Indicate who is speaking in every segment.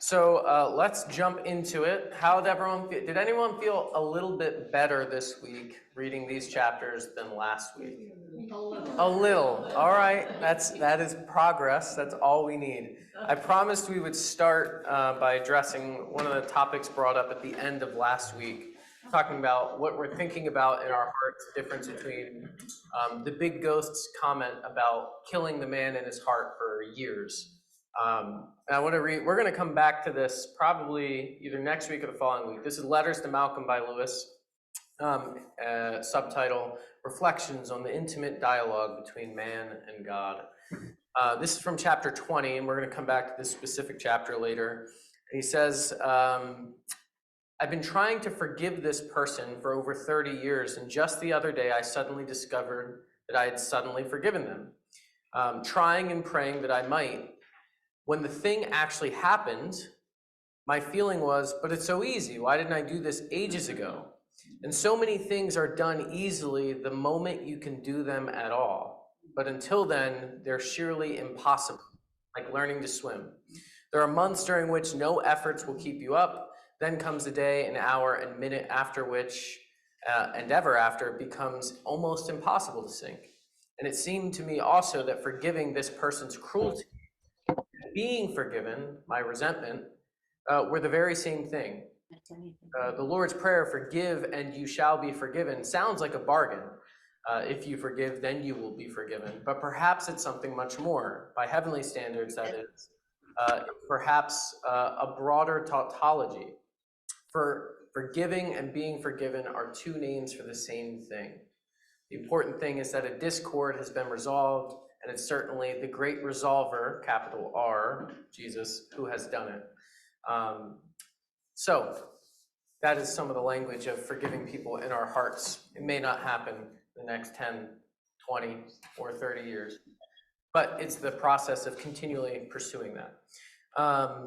Speaker 1: Let's jump into it. How did everyone feel? Did anyone feel a little bit better this week reading these chapters than last week? A little. All right. That is progress. That's all we need. I promised we would start by addressing one of the topics brought up at the end of last week, talking about what we're thinking about in our hearts, the difference between the big ghost's comment about killing the man in his heart for years. And I want to read, we're going to come back to this probably either next week or the following week. This is Letters to Malcolm by Lewis, subtitle, Reflections on the Intimate Dialogue Between Man and God. This is from chapter 20, and we're going to come back to this specific chapter later. And he says, I've been trying to forgive this person for over 30 years, and just the other day I suddenly discovered that I had suddenly forgiven them, trying and praying that I might. When the thing actually happened, my feeling was, but it's so easy. Why didn't I do this ages ago? And so many things are done easily the moment you can do them at all. But until then, they're sheerly impossible, like learning to swim. There are months during which no efforts will keep you up. Then comes a day, an hour, and minute after which, and ever after, it becomes almost impossible to sink. And it seemed to me also that forgiving this person's cruelty, being forgiven, my resentment, were the very same thing. The Lord's Prayer, forgive and you shall be forgiven, sounds like a bargain. If you forgive, then you will be forgiven. But perhaps it's something much more. By heavenly standards, that is. Perhaps a broader tautology. For forgiving and being forgiven are two names for the same thing. The important thing is that a discord has been resolved, and it's certainly the great resolver, capital R, Jesus, who has done it. So that is some of the language of forgiving people in our hearts. It may not happen the next 10, 20, or 30 years, but it's the process of continually pursuing that.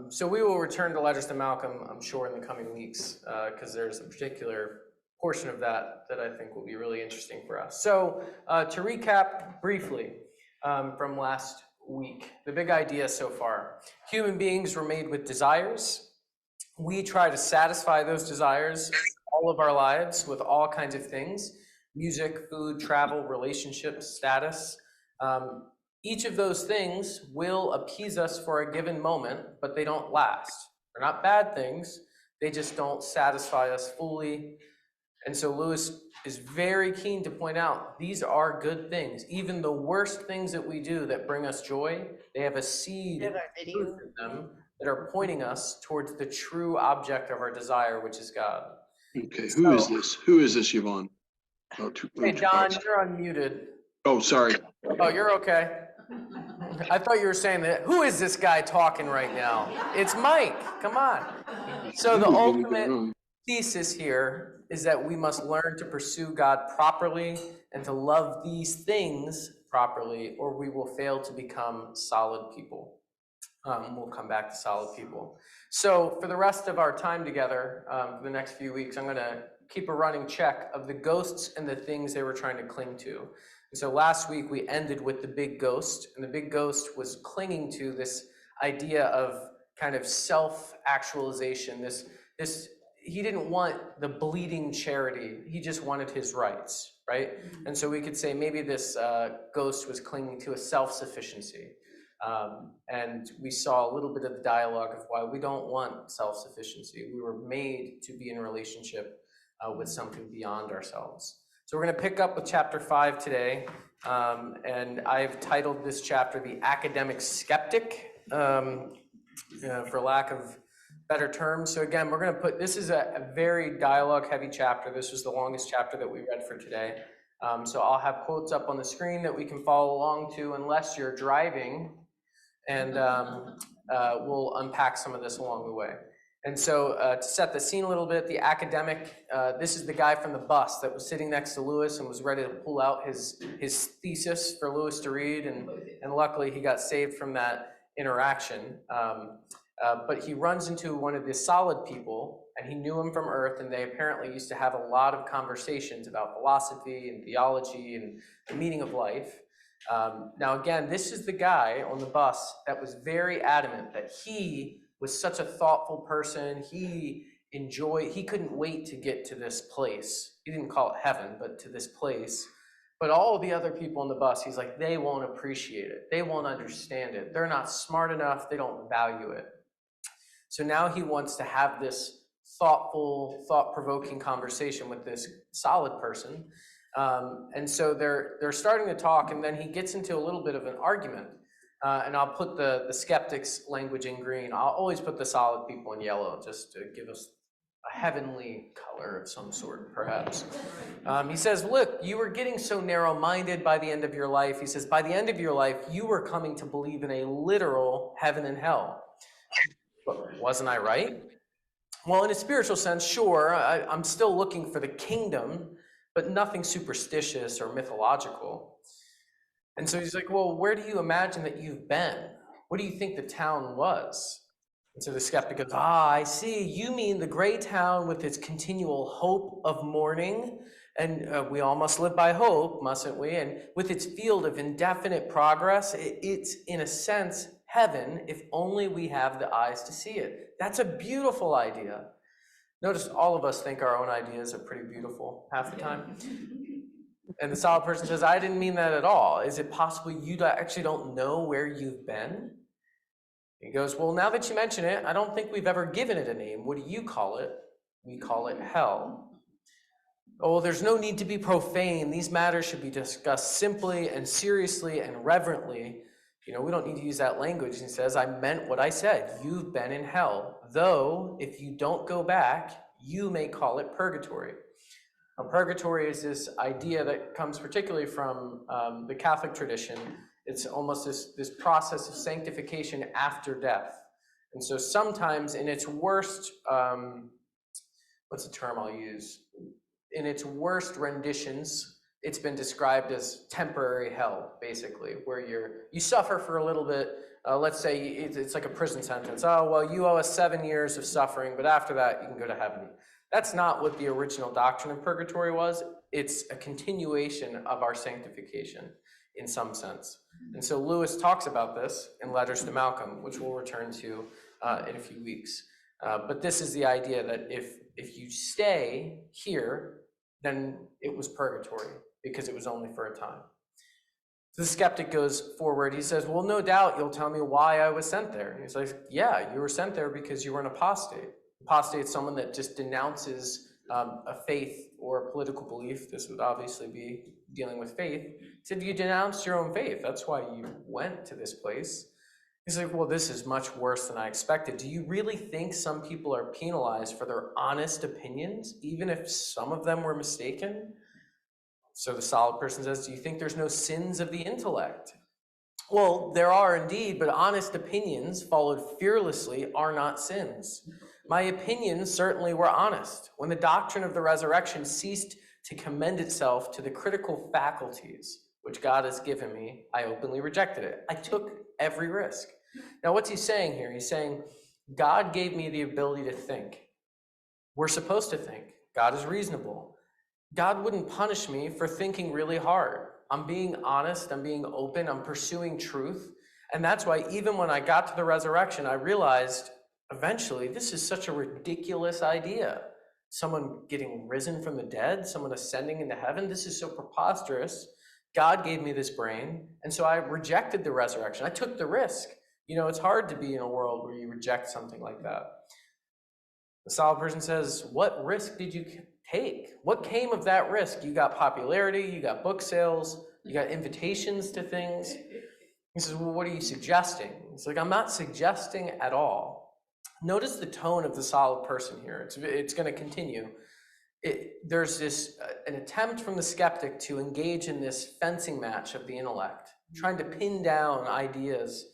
Speaker 1: So we will return to Letters to Malcolm, I'm sure, in the coming weeks, because there's a particular portion of that I think will be really interesting for us. So to recap briefly from last week, the big idea so far: human beings were made with desires. We try to satisfy those desires all of our lives with all kinds of things: music, food, travel, relationships, status. Each of those things will appease us for a given moment, but they don't last. They're not bad things, they just don't satisfy us fully. And so Lewis is very keen to point out these are good things. Even the worst things that we do that bring us joy, they have a seed in them that are pointing us towards the true object of our desire, which is God.
Speaker 2: Okay, who is this? Who is this, Yvonne?
Speaker 1: Hey, Don, you're unmuted.
Speaker 2: Oh, sorry.
Speaker 1: Oh, you're okay. I thought you were saying that. Who is this guy talking right now? It's Mike. Come on. So the ultimate thesis here is that we must learn to pursue God properly and to love these things properly, or we will fail to become solid people. We'll come back to solid people. So for the rest of our time together, for the next few weeks, I'm going to keep a running check of the ghosts and the things they were trying to cling to. And so last week we ended with the big ghost, and the big ghost was clinging to this idea of kind of self-actualization. This he didn't want the bleeding charity; he just wanted his rights, right? And so we could say maybe this ghost was clinging to a self-sufficiency. And we saw a little bit of the dialogue of why we don't want self-sufficiency. We were made to be in a relationship with something beyond ourselves. So we're going to pick up with chapter 5 today, and I've titled this chapter The Academic Skeptic, for lack of better terms. So again, we're going to put, this is a very dialogue-heavy chapter. This was the longest chapter that we read for today. So I'll have quotes up on the screen that we can follow along to, unless you're driving, and we'll unpack some of this along the way. And so to set the scene a little bit, the academic, this is the guy from the bus that was sitting next to Lewis and was ready to pull out his thesis for Lewis to read, and luckily he got saved from that interaction. But he runs into one of the solid people, and he knew him from Earth, and they apparently used to have a lot of conversations about philosophy and theology and the meaning of life. Now again, this is the guy on the bus that was very adamant that he was such a thoughtful person. He couldn't wait to get to this place. He didn't call it heaven, but to this place. But all the other people on the bus, he's like, they won't appreciate it. They won't understand it. They're not smart enough. They don't value it. So now he wants to have this thoughtful, thought-provoking conversation with this solid person. And so they're starting to talk, and then he gets into a little bit of an argument. And I'll put the skeptics' language in green. I'll always put the solid people in yellow, just to give us a heavenly color of some sort, perhaps. He says, look, you were getting so narrow-minded by the end of your life. He says, by the end of your life, you were coming to believe in a literal heaven and hell. But wasn't I right? Well, in a spiritual sense, sure, I'm still looking for the kingdom, but nothing superstitious or mythological. And so he's like, well, where do you imagine that you've been? What do you think the town was? And so the skeptic goes, I see. You mean the gray town with its continual hope of morning? And we all must live by hope, mustn't we? And with its field of indefinite progress, it's in a sense heaven if only we have the eyes to see it. That's a beautiful idea. Notice all of us think our own ideas are pretty beautiful half the time. And the solid person says, I didn't mean that at all. Is it possible you actually don't know where you've been? He goes, well, now that you mention it, I don't think we've ever given it a name. What do you call it? We call it hell. Oh, there's no need to be profane. These matters should be discussed simply and seriously and reverently. We don't need to use that language. He says, I meant what I said. You've been in hell. Though, if you don't go back, you may call it purgatory. Now, purgatory is this idea that comes particularly from the Catholic tradition. It's almost this process of sanctification after death. And so sometimes in its worst, what's the term I'll use? In its worst renditions, it's been described as temporary hell, basically, where you suffer for a little bit. Let's say it's like a prison sentence. Oh, well, you owe us 7 years of suffering, but after that, you can go to heaven. That's not what the original doctrine of purgatory was. It's a continuation of our sanctification in some sense. And so Lewis talks about this in Letters to Malcolm, which we'll return to in a few weeks. But this is the idea that if you stay here, then it was purgatory because it was only for a time. The skeptic goes forward. He says, well, no doubt you'll tell me why I was sent there. And he's like, yeah, you were sent there because you were an apostate. Apostate is someone that just denounces a faith or a political belief. This would obviously be dealing with faith. He said, you denounced your own faith. That's why you went to this place. He's like, well, this is much worse than I expected. Do you really think some people are penalized for their honest opinions, even if some of them were mistaken? So the solid person says, do you think there's no sins of the intellect? Well, there are indeed, but honest opinions followed fearlessly are not sins. My opinions certainly were honest. When the doctrine of the resurrection ceased to commend itself to the critical faculties which God has given me, I openly rejected it. I took every risk. Now, what's he saying here? He's saying, God gave me the ability to think. We're supposed to think. God is reasonable. God wouldn't punish me for thinking really hard. I'm being honest. I'm being open. I'm pursuing truth. And that's why even when I got to the resurrection, I realized eventually this is such a ridiculous idea. Someone getting risen from the dead, someone ascending into heaven. This is so preposterous. God gave me this brain. And so I rejected the resurrection. I took the risk. It's hard to be in a world where you reject something like that. The solid person says, what risk did you take? What came of that risk? You got popularity, you got book sales, you got invitations to things. He says, well, what are you suggesting? He's like, I'm not suggesting at all. Notice the tone of the solid person here. It's going to continue. There's an attempt from the skeptic to engage in this fencing match of the intellect, trying to pin down ideas.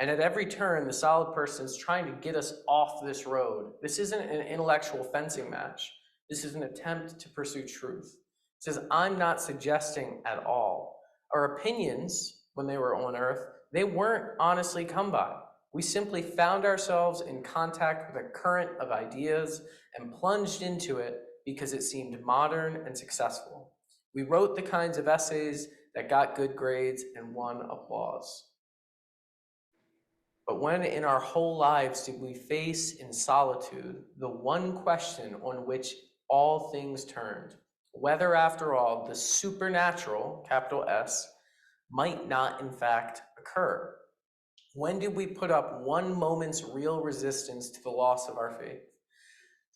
Speaker 1: And at every turn, the solid person is trying to get us off this road. This isn't an intellectual fencing match. This is an attempt to pursue truth. It says, I'm not suggesting at all. Our opinions, when they were on earth, they weren't honestly come by. We simply found ourselves in contact with a current of ideas and plunged into it because it seemed modern and successful. We wrote the kinds of essays that got good grades and won applause. But when in our whole lives did we face in solitude the one question on which all things turned, whether after all the supernatural, capital S, might not in fact occur? When did we put up one moment's real resistance to the loss of our faith?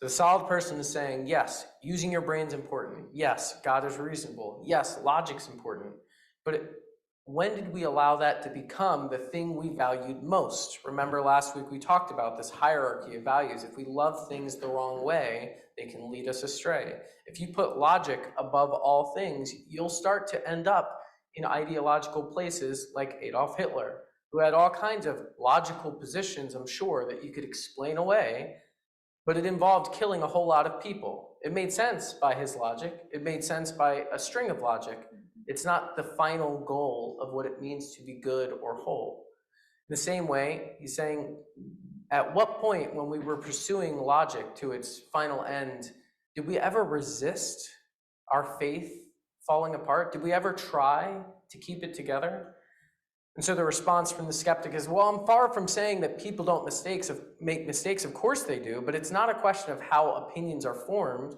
Speaker 1: The solid person is saying, yes, using your brain's important. Yes, God is reasonable. Yes, logic's important. But when did we allow that to become the thing we valued most? Remember last week we talked about this hierarchy of values. If we love things the wrong way, they can lead us astray. If you put logic above all things, you'll start to end up in ideological places like Adolf Hitler, who had all kinds of logical positions, I'm sure, that you could explain away, but it involved killing a whole lot of people. It made sense by his logic. It made sense by a string of logic. It's not the final goal of what it means to be good or whole. In the same way, he's saying, at what point when we were pursuing logic to its final end, did we ever resist our faith falling apart? Did we ever try to keep it together? And so the response from the skeptic is, well, I'm far from saying that people don't make mistakes. Of course they do, but it's not a question of how opinions are formed.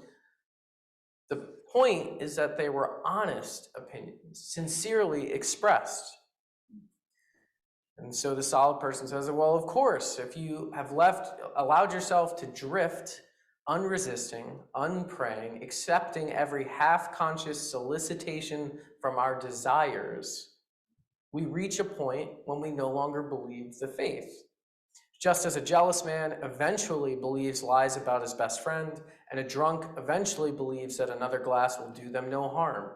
Speaker 1: The point is that they were honest opinions, sincerely expressed. And so the solid person says, well, of course, if you have allowed yourself to drift, unresisting, unpraying, accepting every half-conscious solicitation from our desires, we reach a point when we no longer believe the faith. Just as a jealous man eventually believes lies about his best friend, and a drunk eventually believes that another glass will do them no harm.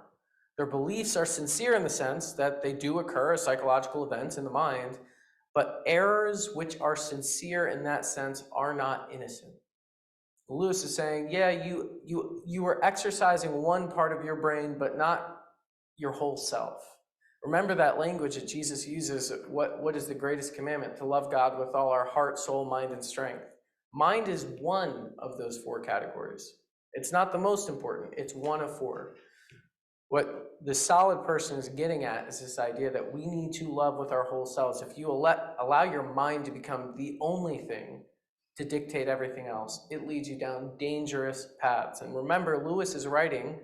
Speaker 1: Their beliefs are sincere in the sense that they do occur as psychological events in the mind, but errors which are sincere in that sense are not innocent. Lewis is saying, yeah, you are exercising one part of your brain, but not your whole self. Remember that language that Jesus uses, what is the greatest commandment? To love God with all our heart, soul, mind, and strength. Mind is one of those four categories. It's not the most important, it's one of four. What the solid person is getting at is this idea that we need to love with our whole selves. If you allow your mind to become the only thing to dictate everything else, it leads you down dangerous paths. And remember, Lewis is writing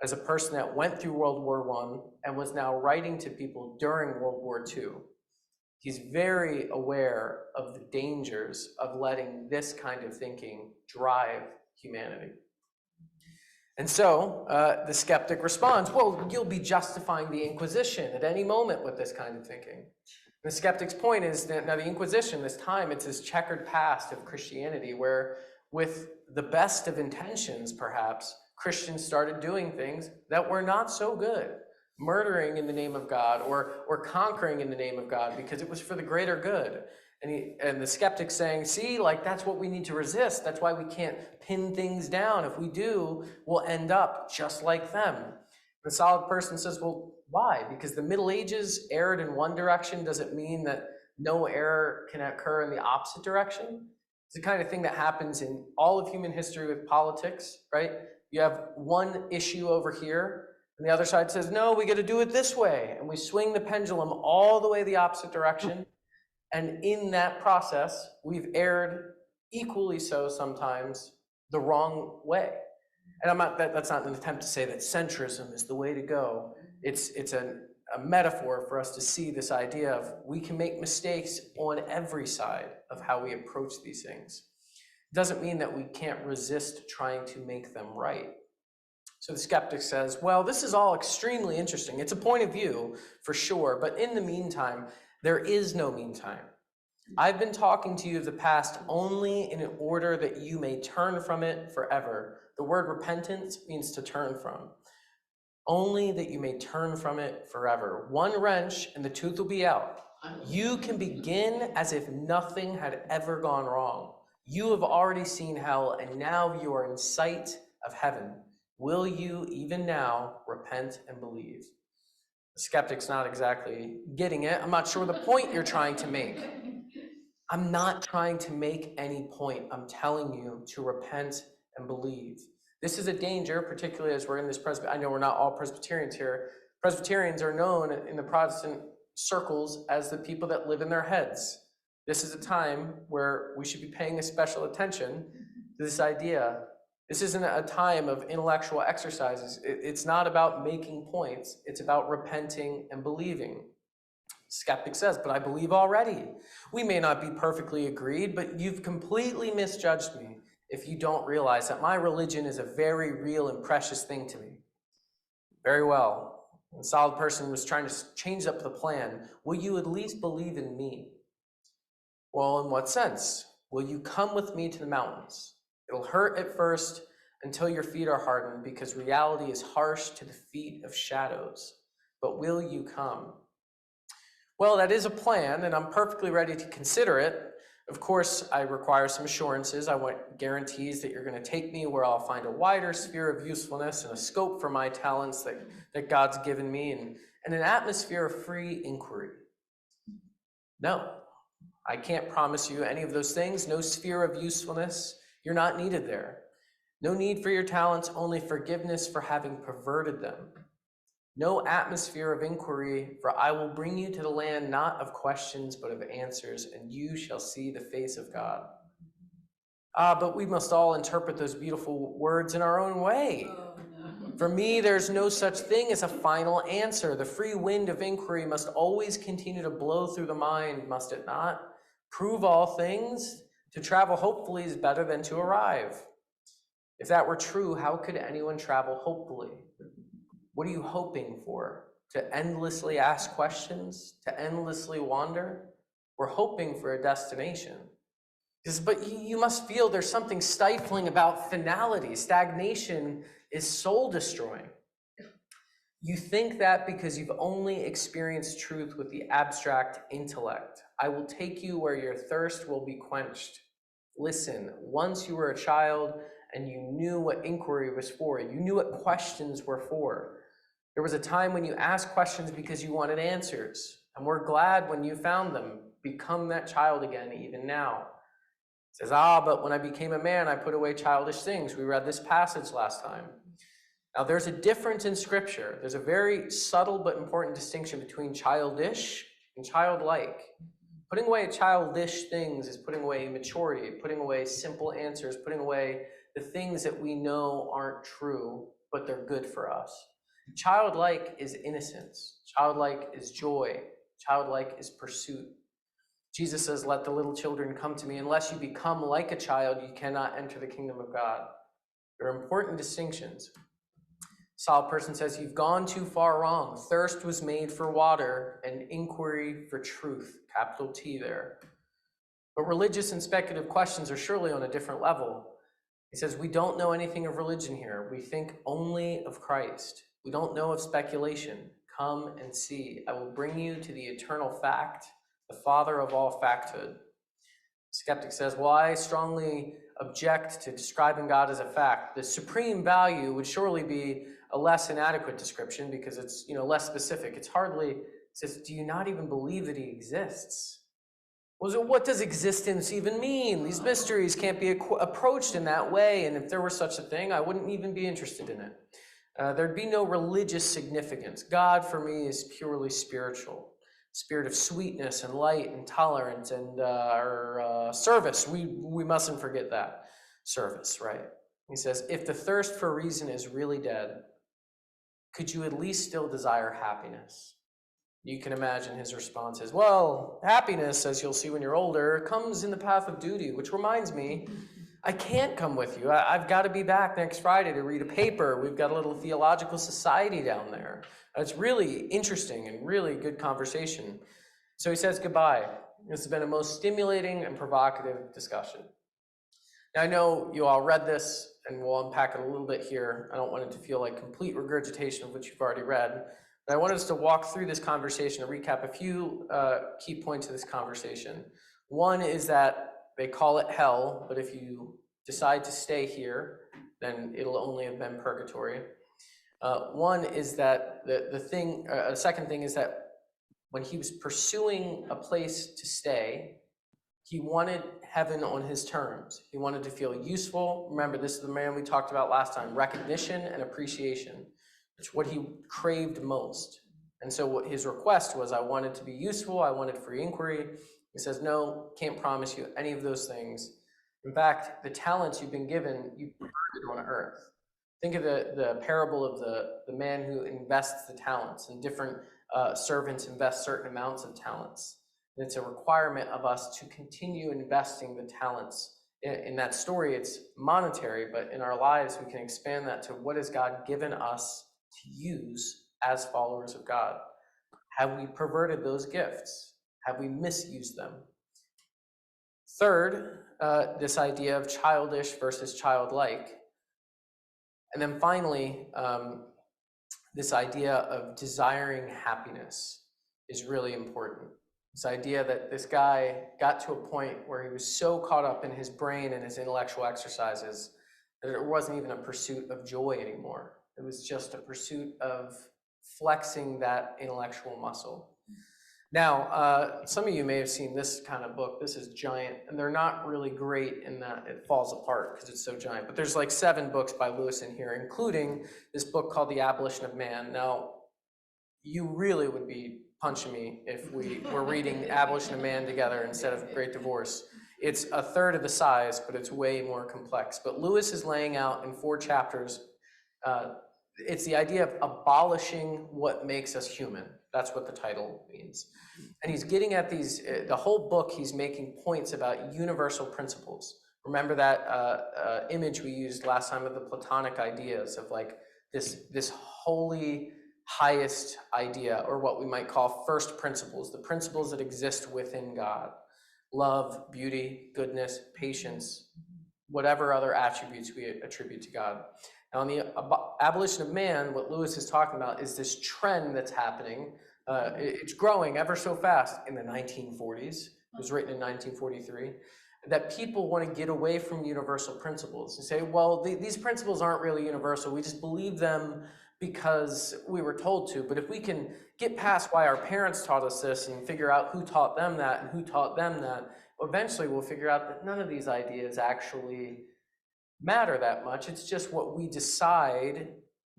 Speaker 1: as a person that went through World War I and was now writing to people during World War II. He's very aware of the dangers of letting this kind of thinking drive humanity. And so the skeptic responds, well, you'll be justifying the Inquisition at any moment with this kind of thinking. The skeptic's point is that now the Inquisition, this time, it's this checkered past of Christianity where, with the best of intentions, perhaps, Christians started doing things that were not so good, murdering in the name of God or conquering in the name of God because it was for the greater good. And the skeptic's saying, see, like that's what we need to resist. That's why we can't pin things down. If we do, we'll end up just like them. The solid person says, well, why? Because the Middle Ages erred in one direction. Does it mean that no error can occur in the opposite direction? It's the kind of thing that happens in all of human history with politics, right? You have one issue over here, and the other side says, no, we got to do it this way. And we swing the pendulum all the way the opposite direction. And in that process, we've erred equally so sometimes the wrong way. And that's not an attempt to say that centrism is the way to go. It's a metaphor for us to see this idea of we can make mistakes on every side of how we approach these things. It doesn't mean that we can't resist trying to make them right. So the skeptic says, well, this is all extremely interesting. It's a point of view for sure, but in the meantime, there is no meantime. I've been talking to you of the past only in order that you may turn from it forever. The word repentance means to turn from. Only that you may turn from it forever. One wrench and the tooth will be out. You can begin as if nothing had ever gone wrong. You have already seen hell, and now you are in sight of heaven. Will you, even now, repent and believe? The skeptic's not exactly getting it. I'm not sure the point you're trying to make. I'm not trying to make any point. I'm telling you to repent and believe. This is a danger, particularly as we're in this I know we're not all Presbyterians here. Presbyterians are known in the Protestant circles as the people that live in their heads. This is a time where we should be paying a special attention to this idea. This isn't a time of intellectual exercises. It's not about making points. It's about repenting and believing. Skeptic says, but I believe already. We may not be perfectly agreed, but you've completely misjudged me if you don't realize that my religion is a very real and precious thing to me. Very well. The solid person was trying to change up the plan. Will you at least believe in me? Well, in what sense? Will you come with me to the mountains? It'll hurt at first until your feet are hardened, because reality is harsh to the feet of shadows. But will you come? Well, that is a plan, and I'm perfectly ready to consider it. Of course, I require some assurances. I want guarantees that you're going to take me where I'll find a wider sphere of usefulness and a scope for my talents that God's given me, and an atmosphere of free inquiry. No, I can't promise you any of those things. No sphere of usefulness. You're not needed there. No need for your talents, only forgiveness for having perverted them. No atmosphere of inquiry, for I will bring you to the land not of questions, but of answers, and you shall see the face of God. But we must all interpret those beautiful words in our own way. For me, there's no such thing as a final answer. The free wind of inquiry must always continue to blow through the mind, must it not? Prove all things. To travel hopefully is better than to arrive. If that were true, how could anyone travel hopefully? What are you hoping for? To endlessly ask questions? To endlessly wander? We're hoping for a destination. But you must feel there's something stifling about finality. Stagnation is soul-destroying. You think that because you've only experienced truth with the abstract intellect. I will take you where your thirst will be quenched. Listen, once you were a child and you knew what inquiry was for. You knew what questions were for. There was a time when you asked questions because you wanted answers. And we're glad when you found them. Become that child again, even now. It says, but when I became a man, I put away childish things. We read this passage last time. Now, there's a difference in Scripture. There's a very subtle but important distinction between childish and childlike. Putting away childish things is putting away maturity, putting away simple answers, putting away the things that we know aren't true, but they're good for us. Childlike is innocence. Childlike is joy. Childlike is pursuit. Jesus says, let the little children come to me. Unless you become like a child, you cannot enter the kingdom of God. There are important distinctions. Solid person says, you've gone too far wrong. Thirst was made for water and inquiry for truth. Capital T there. But religious and speculative questions are surely on a different level. He says, we don't know anything of religion here. We think only of Christ. We don't know of speculation. Come and see. I will bring you to the eternal fact, the father of all facthood. Skeptic says, well, I strongly object to describing God as a fact. The supreme value would surely be a less inadequate description because it's less specific. It's hardly, it says, do you not even believe that he exists? Well, what does existence even mean? These mysteries can't be approached in that way, and if there were such a thing, I wouldn't even be interested in it. There'd be no religious significance. God, for me, is purely spiritual. Spirit of sweetness and light and tolerance and service. We mustn't forget that. Service, right? He says, if the thirst for reason is really dead, could you at least still desire happiness? You can imagine his response is, well, happiness, as you'll see when you're older, comes in the path of duty, which reminds me, I can't come with you. I've got to be back next Friday to read a paper. We've got a little theological society down there. It's really interesting and really good conversation. So he says goodbye. This has been a most stimulating and provocative discussion. Now, I know you all read this, and we'll unpack it a little bit here. I don't want it to feel like complete regurgitation of what you've already read. But I wanted us to walk through this conversation and recap a few key points of this conversation. One is that they call it hell, but if you decide to stay here, then it'll only have been purgatory. One is that the second thing is that when he was pursuing a place to stay, he wanted heaven on his terms. He wanted to feel useful. Remember, this is the man we talked about last time, recognition and appreciation. It's what he craved most. And so what his request was, I wanted to be useful, I wanted free inquiry, He says, no, can't promise you any of those things. In fact, the talents you've been given, you perverted on earth. Think of the parable of the man who invests the talents, and different servants invest certain amounts of talents. And it's a requirement of us to continue investing the talents. In that story, it's monetary, but in our lives, we can expand that to what has God given us to use as followers of God. Have we perverted those gifts? Have we misused them? Third, this idea of childish versus childlike. And then finally, this idea of desiring happiness is really important. This idea that this guy got to a point where he was so caught up in his brain and his intellectual exercises that it wasn't even a pursuit of joy anymore. It was just a pursuit of flexing that intellectual muscle. Now, some of you may have seen this kind of book. This is giant, and they're not really great in that it falls apart because it's so giant. But there's like 7 books by Lewis in here, including this book called The Abolition of Man. Now, you really would be punching me if we were reading The Abolition of Man together instead of Great Divorce. It's a third of the size, but it's way more complex. But Lewis is laying out in 4 chapters, it's the idea of abolishing what makes us human. That's what the title means. And he's getting at these, the whole book, he's making points about universal principles. Remember that image we used last time of the Platonic ideas of like this holy, highest idea, or what we might call first principles, the principles that exist within God. Love, beauty, goodness, patience, whatever other attributes we attribute to God. Now, in the abolition of man, what Lewis is talking about is this trend that's happening. It's growing ever so fast in the 1940s. It was written in 1943. That people want to get away from universal principles and say, well, these principles aren't really universal. We just believe them because we were told to. But if we can get past why our parents taught us this and figure out who taught them that and who taught them that, eventually we'll figure out that none of these ideas actually matter that much. It's just what we decide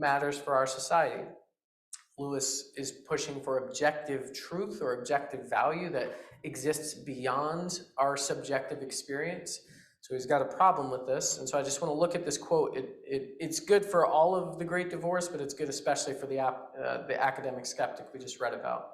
Speaker 1: matters for our society. Lewis is pushing for objective truth or objective value that exists beyond our subjective experience. So he's got a problem with this. And so I just want to look at this quote. It's good for all of the Great Divorce, but it's good especially for the academic skeptic we just read about.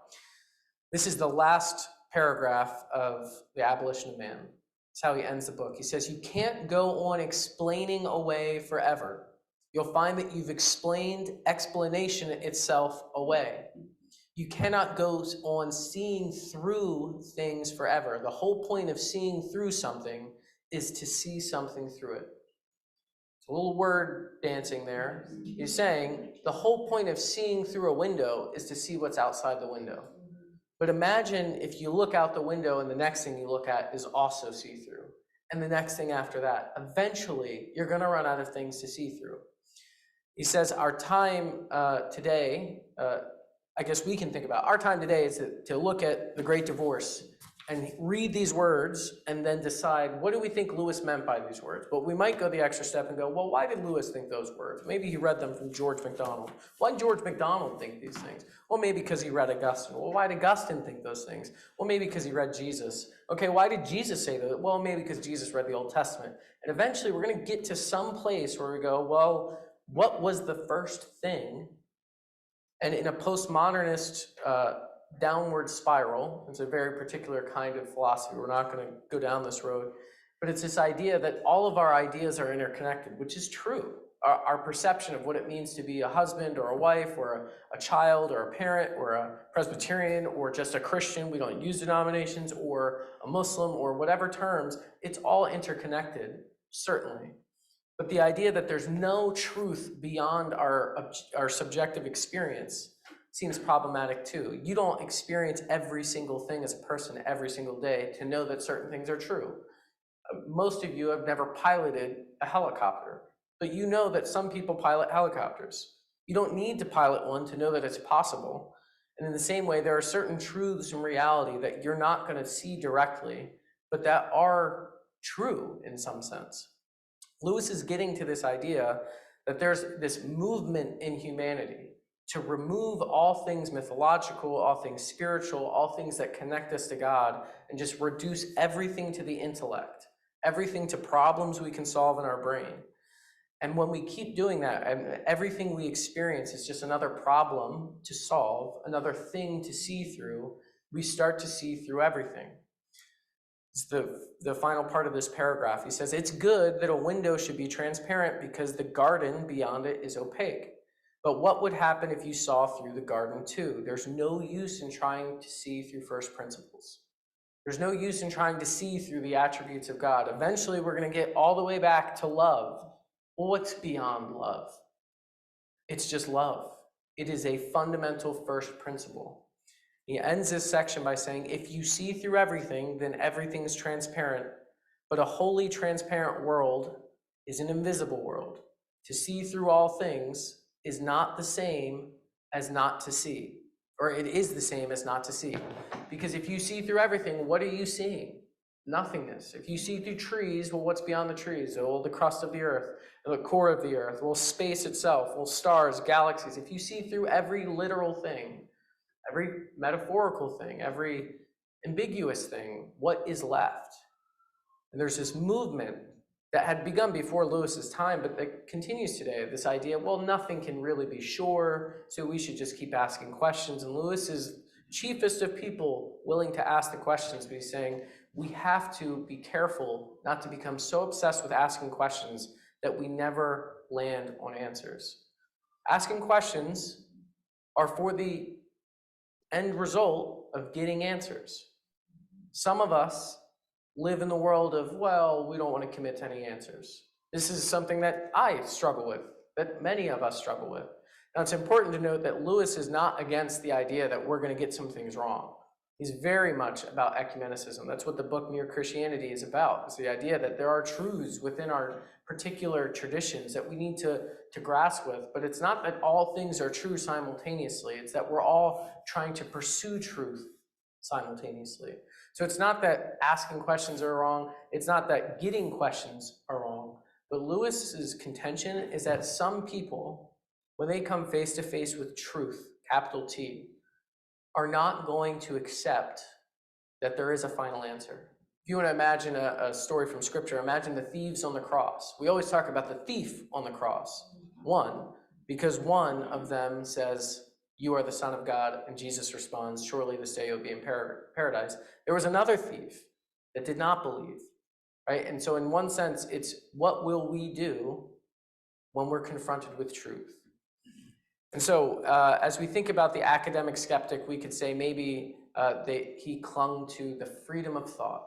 Speaker 1: This is the last paragraph of The Abolition of Man. That's how he ends the book. He says, you can't go on explaining away forever. You'll find that you've explained explanation itself away. You cannot go on seeing through things forever. The whole point of seeing through something is to see something through it. It's a little word dancing there. He's saying the whole point of seeing through a window is to see what's outside the window. But imagine if you look out the window and the next thing you look at is also see-through. And the next thing after that. Eventually, you're going to run out of things to see through. He says our time today, I guess we can think about, our time today is to look at the Great Divorce and read these words and then decide, what do we think Lewis meant by these words? But we might go the extra step and go, well, why did Lewis think those words? Maybe he read them from George MacDonald. Why did George MacDonald think these things? Well, maybe because he read Augustine. Well, why did Augustine think those things? Well, maybe because he read Jesus. Okay, why did Jesus say that? Well, maybe because Jesus read the Old Testament. And eventually we're going to get to some place where we go, well, what was the first thing? And in a postmodernist downward spiral, it's a very particular kind of philosophy. We're not going to go down this road. But it's this idea that all of our ideas are interconnected, which is true. Our perception of what it means to be a husband or a wife or a child or a parent or a Presbyterian or just a Christian, we don't use denominations, or a Muslim or whatever terms, it's all interconnected, certainly. But the idea that there's no truth beyond our subjective experience seems problematic too. You don't experience every single thing as a person every single day to know that certain things are true. Most of you have never piloted a helicopter, but you know that some people pilot helicopters. You don't need to pilot one to know that it's possible. And in the same way, there are certain truths in reality that you're not going to see directly, but that are true in some sense. Lewis is getting to this idea that there's this movement in humanity to remove all things mythological, all things spiritual, all things that connect us to God, and just reduce everything to the intellect, everything to problems we can solve in our brain. And when we keep doing that, everything we experience is just another problem to solve, another thing to see through. We start to see through everything. It's the final part of this paragraph. He says, it's good that a window should be transparent because the garden beyond it is opaque. But what would happen if you saw through the garden too? There's no use in trying to see through first principles. There's no use in trying to see through the attributes of God. Eventually, we're going to get all the way back to love. Well, what's beyond love? It's just love. It is a fundamental first principle. He ends this section by saying, if you see through everything, then everything's transparent. But a wholly transparent world is an invisible world. To see through all things is not the same as not to see. Or it is the same as not to see. Because if you see through everything, what are you seeing? Nothingness. If you see through trees, well, what's beyond the trees? Well, the crust of the earth, the core of the earth, well, space itself, well, stars, galaxies. If you see through every literal thing, every metaphorical thing, every ambiguous thing, what is left? And there's this movement that had begun before Lewis's time, but that continues today. This idea, well, nothing can really be sure, so we should just keep asking questions. And Lewis is chiefest of people willing to ask the questions, but he's saying we have to be careful not to become so obsessed with asking questions that we never land on answers. Asking questions are for the end result of getting answers. Some of us live in the world of, well, we don't want to commit to any answers. This is something that I struggle with, that many of us struggle with. Now, it's important to note that Lewis is not against the idea that we're going to get some things wrong. He's very much about ecumenicism. That's what the book Mere Christianity is about. It's the idea that there are truths within our particular traditions that we need to grasp with. But it's not that all things are true simultaneously. It's that we're all trying to pursue truth simultaneously. So it's not that asking questions are wrong. It's not that getting questions are wrong. But Lewis's contention is that some people, when they come face to face with truth, capital T, are not going to accept that there is a final answer. If you want to imagine a story from Scripture, imagine the thieves on the cross. We always talk about the thief on the cross. One, because one of them says, you are the Son of God, and Jesus responds, surely this day you'll be in paradise. There was another thief that did not believe, right? And so in one sense, it's what will we do when we're confronted with truth? And so as we think about the academic skeptic, we could say maybe he clung to the freedom of thought.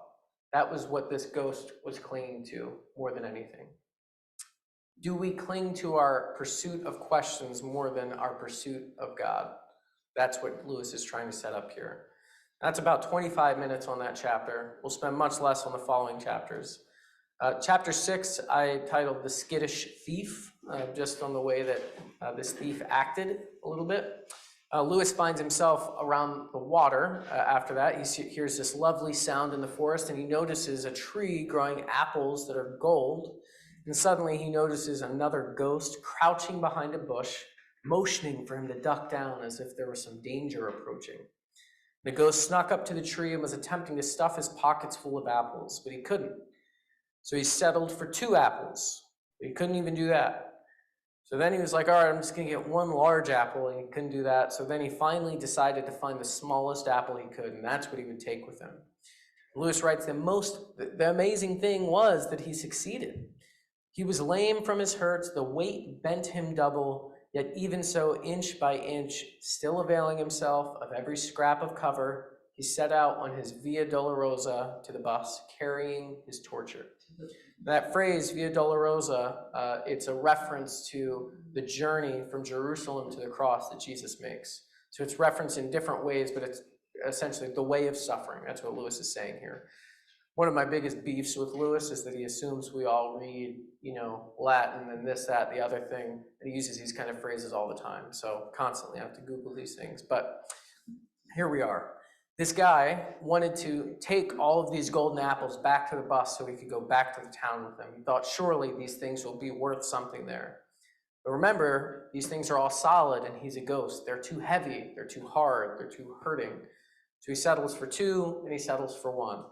Speaker 1: That was what this ghost was clinging to more than anything. Do we cling to our pursuit of questions more than our pursuit of God? That's what Lewis is trying to set up here. That's about 25 minutes on that chapter. We'll spend much less on the following chapters. Chapter 6, I titled The Skittish Thief, just on the way that this thief acted a little bit. Lewis finds himself around the water after that. He hears this lovely sound in the forest, and he notices a tree growing apples that are gold. And suddenly he notices another ghost crouching behind a bush, motioning for him to duck down as if there was some danger approaching. The ghost snuck up to the tree and was attempting to stuff his pockets full of apples, but he couldn't. So he settled for 2 apples, but he couldn't even do that. So then he was like, all right, I'm just going to get 1 large apple, and he couldn't do that. So then he finally decided to find the smallest apple he could, and that's what he would take with him. Lewis writes, the amazing thing was that he succeeded. He was lame from his hurts, the weight bent him double, yet even so, inch by inch, still availing himself of every scrap of cover, he set out on his Via Dolorosa to the bus, carrying his torture. That phrase, Via Dolorosa, it's a reference to the journey from Jerusalem to the cross that Jesus makes. So it's referenced in different ways, but it's essentially the way of suffering. That's what Lewis is saying here. One of my biggest beefs with Lewis is that he assumes we all read, Latin and this, that, the other thing, and he uses these kind of phrases all the time. So constantly I have to Google these things. But here we are. This guy wanted to take all of these golden apples back to the bus so he could go back to the town with them. He thought, surely these things will be worth something there. But remember, these things are all solid and he's a ghost. They're too heavy, they're too hard, they're too hurting. So he settles for 2 and he settles for 1.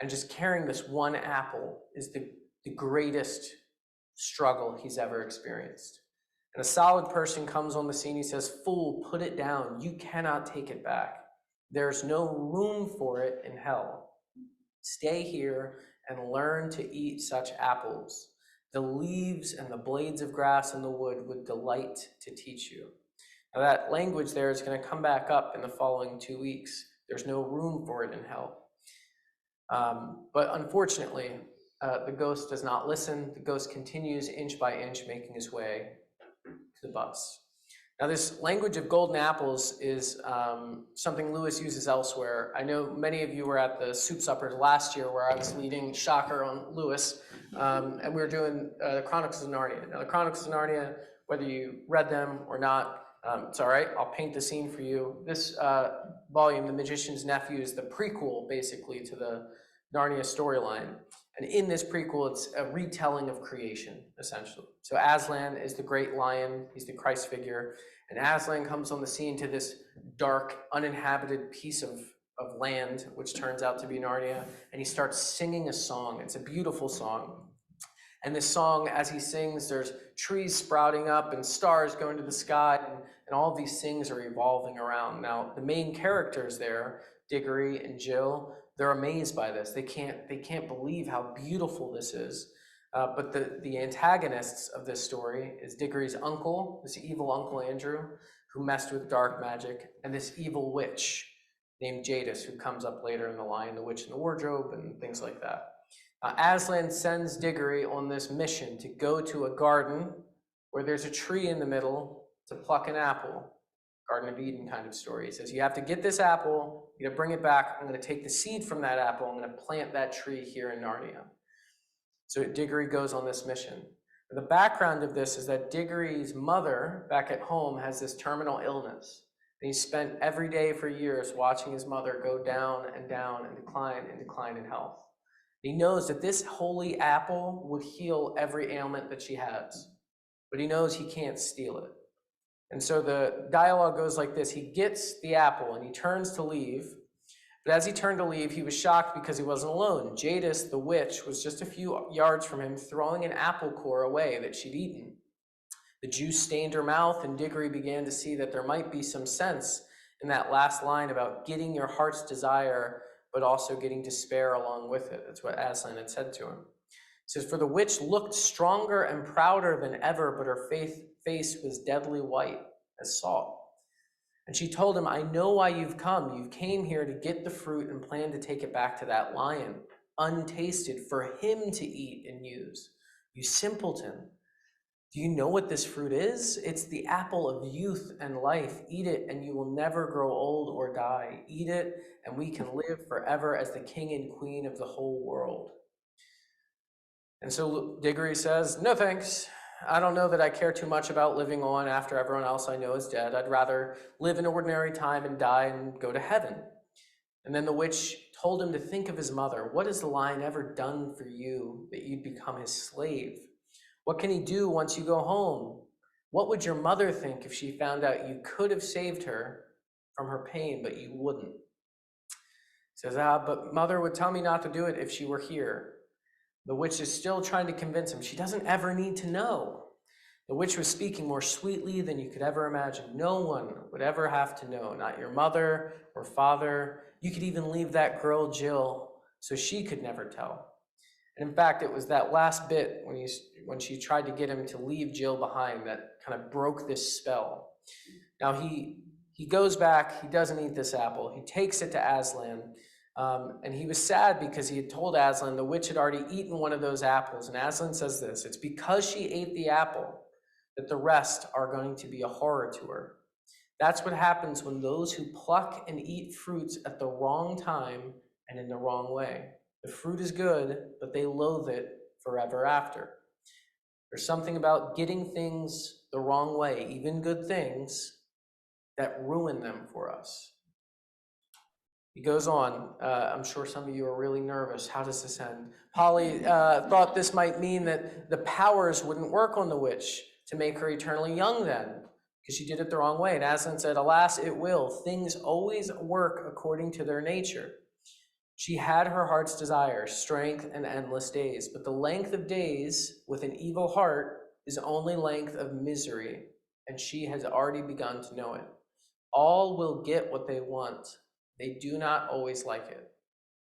Speaker 1: And just carrying this one apple is the greatest struggle he's ever experienced. And a solid person comes on the scene. He says, "Fool, put it down. You cannot take it back. There's no room for it in hell. Stay here and learn to eat such apples. The leaves and the blades of grass and the wood would delight to teach you." Now that language there is going to come back up in the following 2 weeks. There's no room for it in hell. But unfortunately, the ghost does not listen. The ghost continues inch by inch making his way to the bus. Now this language of golden apples is something Lewis uses elsewhere. I know many of you were at the soup suppers last year where I was leading, shocker on Lewis, and we were doing the Chronicles of Narnia. Now the Chronicles of Narnia, whether you read them or not, it's all right, I'll paint the scene for you. This volume, The Magician's Nephew, is the prequel basically to the Narnia storyline. And in this prequel, it's a retelling of creation, essentially. So Aslan is the great lion, he's the Christ figure, and Aslan comes on the scene to this dark, uninhabited piece of land, which turns out to be Narnia, and he starts singing a song. It's a beautiful song. And this song, as he sings, there's trees sprouting up and stars going to the sky, and all of these things are evolving around. Now, the main characters there, Diggory and Jill, they're amazed by this. They can't believe how beautiful this is. But the antagonists of this story is Diggory's uncle, this evil Uncle Andrew, who messed with dark magic, and this evil witch named Jadis, who comes up later in The Lion, the Witch, and the Wardrobe, and things like that. Aslan sends Diggory on this mission to go to a garden where there's a tree in the middle to pluck an apple. Garden of Eden kind of story. He says, you have to get this apple, you gotta bring it back, I'm gonna take the seed from that apple, I'm gonna plant that tree here in Narnia. So Diggory goes on this mission. The background of this is that Diggory's mother back at home has this terminal illness. And he spent every day for years watching his mother go down and down and decline in health. He knows that this holy apple would heal every ailment that she has, but he knows he can't steal it. And so the dialogue goes like this. He gets the apple and he turns to leave. But as he turned to leave, he was shocked because he wasn't alone. Jadis, the witch, was just a few yards from him, throwing an apple core away that she'd eaten. The juice stained her mouth, and Diggory began to see that there might be some sense in that last line about getting your heart's desire, but also getting despair along with it. That's what Aslan had said to him. He says, for the witch looked stronger and prouder than ever, but her face was deadly white as salt. And she told him, I know why you've come. You came here to get the fruit and plan to take it back to that lion, untasted, for him to eat and use. You simpleton. Do you know what this fruit is? It's the apple of youth and life. Eat it and you will never grow old or die. Eat it and we can live forever as the king and queen of the whole world. And so Diggory says, no thanks. I don't know that I care too much about living on after everyone else I know is dead. I'd rather live an ordinary time and die and go to heaven. And then the witch told him to think of his mother. What has the lion ever done for you that you'd become his slave? What can he do once you go home? What would your mother think if she found out you could have saved her from her pain, but you wouldn't? He says, but mother would tell me not to do it if she were here. The witch is still trying to convince him. She doesn't ever need to know. The witch was speaking more sweetly than you could ever imagine. No one would ever have to know, not your mother or father. You could even leave that girl, Jill, so she could never tell. And in fact, it was that last bit when she tried to get him to leave Jill behind that kind of broke this spell. Now he goes back, he doesn't eat this apple. He takes it to Aslan. And he was sad because he had told Aslan the witch had already eaten one of those apples. And Aslan says this, it's because she ate the apple that the rest are going to be a horror to her. That's what happens when those who pluck and eat fruits at the wrong time and in the wrong way. The fruit is good, but they loathe it forever after. There's something about getting things the wrong way, even good things, that ruin them for us. He goes on, I'm sure some of you are really nervous. How does this end? Polly thought this might mean that the powers wouldn't work on the witch to make her eternally young then, because she did it the wrong way. And Aslan said, alas, it will. Things always work according to their nature. She had her heart's desire, strength, and endless days. But the length of days with an evil heart is only length of misery, and she has already begun to know it. All will get what they want. They do not always like it.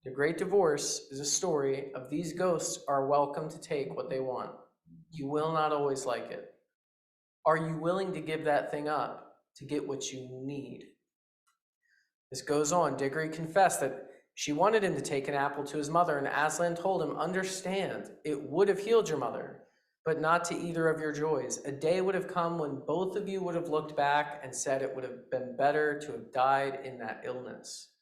Speaker 1: The Great Divorce is a story of these ghosts are welcome to take what they want. You will not always like it. Are you willing to give that thing up to get what you need? This goes on. Diggory confessed that she wanted him to take an apple to his mother, and Aslan told him, understand, it would have healed your mother, but not to either of your joys. A day would have come when both of you would have looked back and said it would have been better to have died in that illness.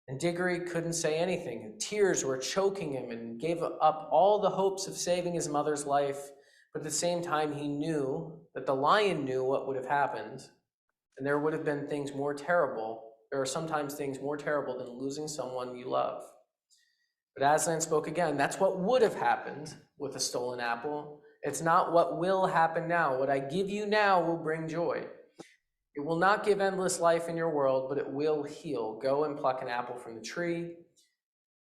Speaker 1: And Diggory couldn't say anything. Tears were choking him and gave up all the hopes of saving his mother's life. But at the same time, he knew that the lion knew what would have happened, and there would have been things more terrible. There are sometimes things more terrible than losing someone you love. But Aslan spoke again. That's what would have happened with a stolen apple. It's not what will happen now. What I give you now will bring joy. It will not give endless life in your world, but it will heal. Go and pluck an apple from the tree.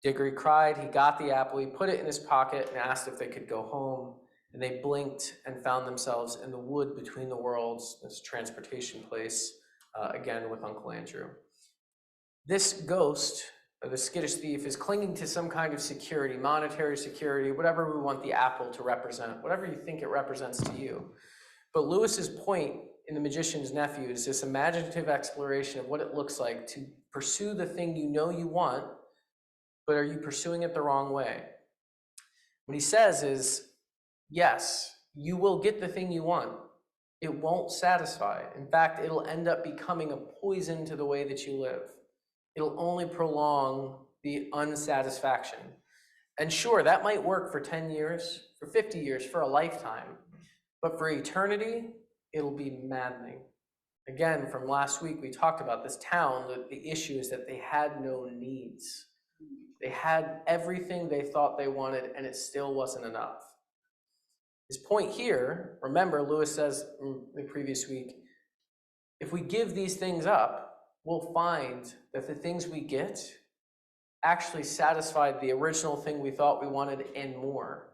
Speaker 1: Diggory cried. He got the apple. He put it in his pocket and asked if they could go home. And they blinked and found themselves in the wood between the worlds, this transportation place, again with Uncle Andrew. This ghost, or the skittish thief, is clinging to some kind of security, monetary security, whatever we want the apple to represent, whatever you think it represents to you. But Lewis's point in The Magician's Nephew is this imaginative exploration of what it looks like to pursue the thing you know you want, but are you pursuing it the wrong way? What he says is, yes, you will get the thing you want. It won't satisfy. In fact, it'll end up becoming a poison to the way that you live. It'll only prolong the unsatisfaction. And sure, that might work for 10 years, for 50 years, for a lifetime. But for eternity, it'll be maddening. Again, from last week, we talked about this town. The issue is that they had no needs. They had everything they thought they wanted, and it still wasn't enough. His point here, remember, Lewis says in the previous week, if we give these things up, we'll find that the things we get actually satisfied the original thing we thought we wanted and more.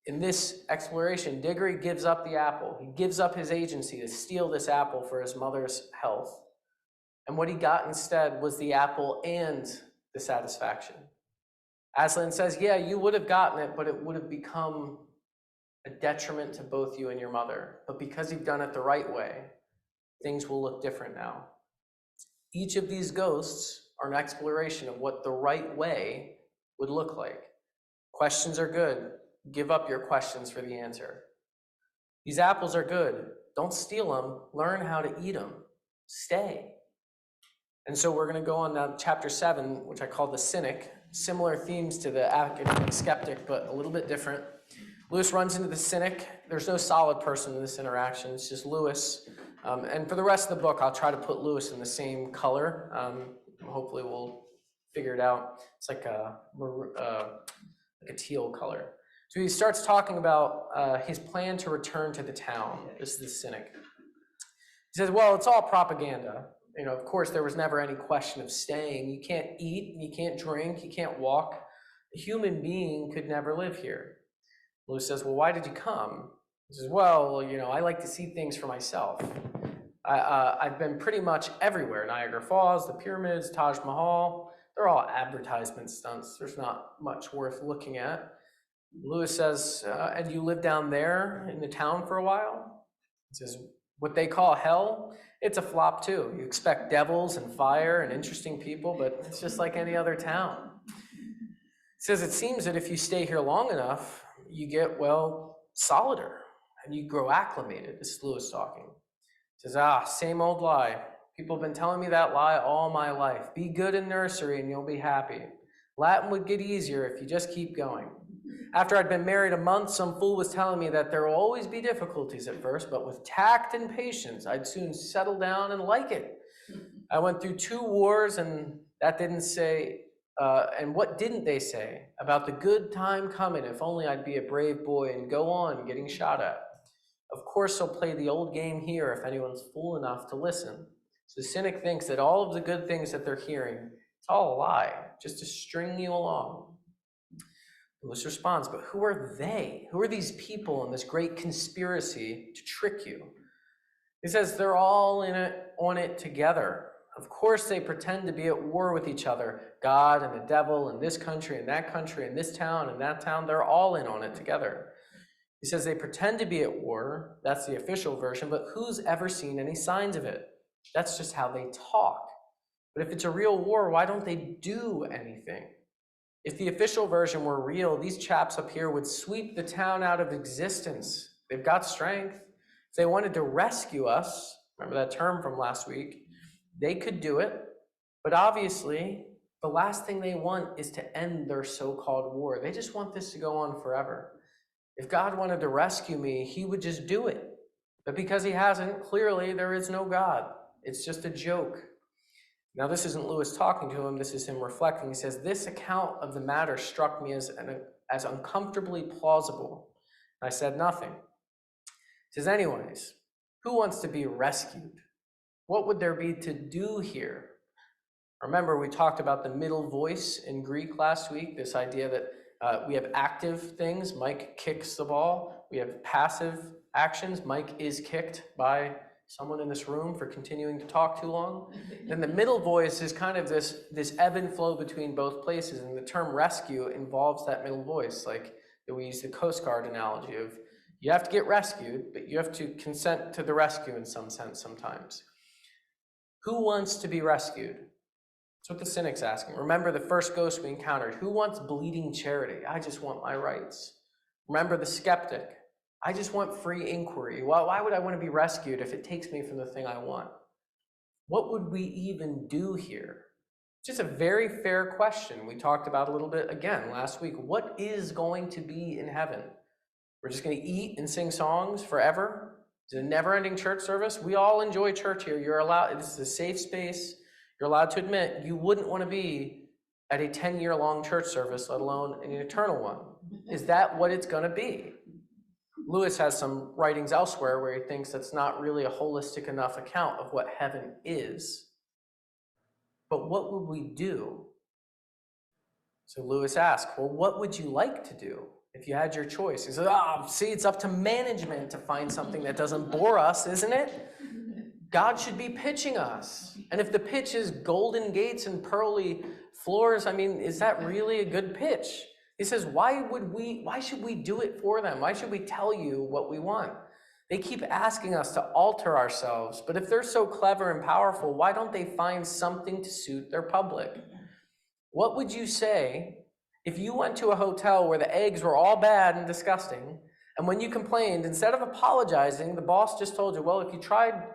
Speaker 1: In this exploration, Diggory gives up the apple. He gives up his agency to steal this apple for his mother's health. And what he got instead was the apple and the satisfaction. Aslan says, yeah, you would have gotten it, but it would have become a detriment to both you and your mother. But because you've done it the right way, things will look different now. Each of these ghosts are an exploration of what the right way would look like. Questions are good. Give up your questions for the answer. These apples are good. Don't steal them. Learn how to eat them. Stay. And so we're going to go on now to chapter 7, which I call the cynic. Similar themes to the academic skeptic, but a little bit different. Lewis runs into the cynic. There's no solid person in this interaction. It's just Lewis. And for the rest of the book, I'll try to put Lewis in the same color. Hopefully we'll figure it out. It's like a teal color. So he starts talking about his plan to return to the town. This is the cynic. He says, well, it's all propaganda. You know, of course, there was never any question of staying. You can't eat, you can't drink, you can't walk. A human being could never live here. Lewis says, well, why did you come? He says, well, you know, I like to see things for myself. I've been pretty much everywhere. Niagara Falls, the pyramids, Taj Mahal. They're all advertisement stunts. There's not much worth looking at. Lewis says, and you lived down there in the town for a while? He says, what they call hell, it's a flop too. You expect devils and fire and interesting people, but it's just like any other town. He says, it seems that if you stay here long enough, you get, well, solider, and you grow acclimated. This is Lewis talking. He says, same old lie. People have been telling me that lie all my life. Be good in nursery and you'll be happy. Latin would get easier if you just keep going. After I'd been married a month, some fool was telling me that there will always be difficulties at first, but with tact and patience, I'd soon settle down and like it. I went through 2 wars, and that didn't say, and what didn't they say about the good time coming if only I'd be a brave boy and go on getting shot at? Of course, he'll play the old game here if anyone's fool enough to listen. So the cynic thinks that all of the good things that they're hearing, it's all a lie, just to string you along. Lewis responds, but who are they? Who are these people in this great conspiracy to trick you? He says they're all on it together. Of course, they pretend to be at war with each other. God and the devil and this country and that country and this town and that town, they're all in on it together. He says they pretend to be at war. That's the official version, but who's ever seen any signs of it? That's just how they talk. But if it's a real war, why don't they do anything? If the official version were real, these chaps up here would sweep the town out of existence. They've got strength. If they wanted to rescue us, remember that term from last week, they could do it. But obviously, the last thing they want is to end their so-called war. They just want this to go on forever. If God wanted to rescue me, he would just do it. But because he hasn't, clearly there is no God. It's just a joke. Now, this isn't Lewis talking to him. This is him reflecting. He says, this account of the matter struck me as uncomfortably plausible. I said nothing. He says, anyways, who wants to be rescued? What would there be to do here? Remember, we talked about the middle voice in Greek last week, this idea that we have active things. Mike kicks the ball. We have passive actions. Mike is kicked by someone in this room for continuing to talk too long. Then the middle voice is kind of this ebb and flow between both places. And the term rescue involves that middle voice. Like we use the Coast Guard analogy of you have to get rescued, but you have to consent to the rescue in some sense sometimes. Who wants to be rescued? That's what the cynic's asking. Remember the first ghost we encountered. Who wants bleeding charity? I just want my rights. Remember the skeptic. I just want free inquiry. Why would I want to be rescued if it takes me from the thing I want? What would we even do here? It's just a very fair question. We talked about a little bit again last week. What is going to be in heaven? We're just going to eat and sing songs forever? It's a never-ending church service. We all enjoy church here. You're allowed, this is a safe space. You're allowed to admit you wouldn't want to be at a 10-year-long church service, let alone an eternal one. Is that what it's going to be? Lewis has some writings elsewhere where he thinks that's not really a holistic enough account of what heaven is. But what would we do? So Lewis asked, well, what would you like to do if you had your choice? He said, see, it's up to management to find something that doesn't bore us, isn't it? God should be pitching us. And if the pitch is golden gates and pearly floors, I mean, is that really a good pitch? He says, why should we do it for them? Why should we tell you what we want? They keep asking us to alter ourselves, but if they're so clever and powerful, why don't they find something to suit their public? What would you say if you went to a hotel where the eggs were all bad and disgusting, and when you complained, instead of apologizing, the boss just told you, well, if you tried,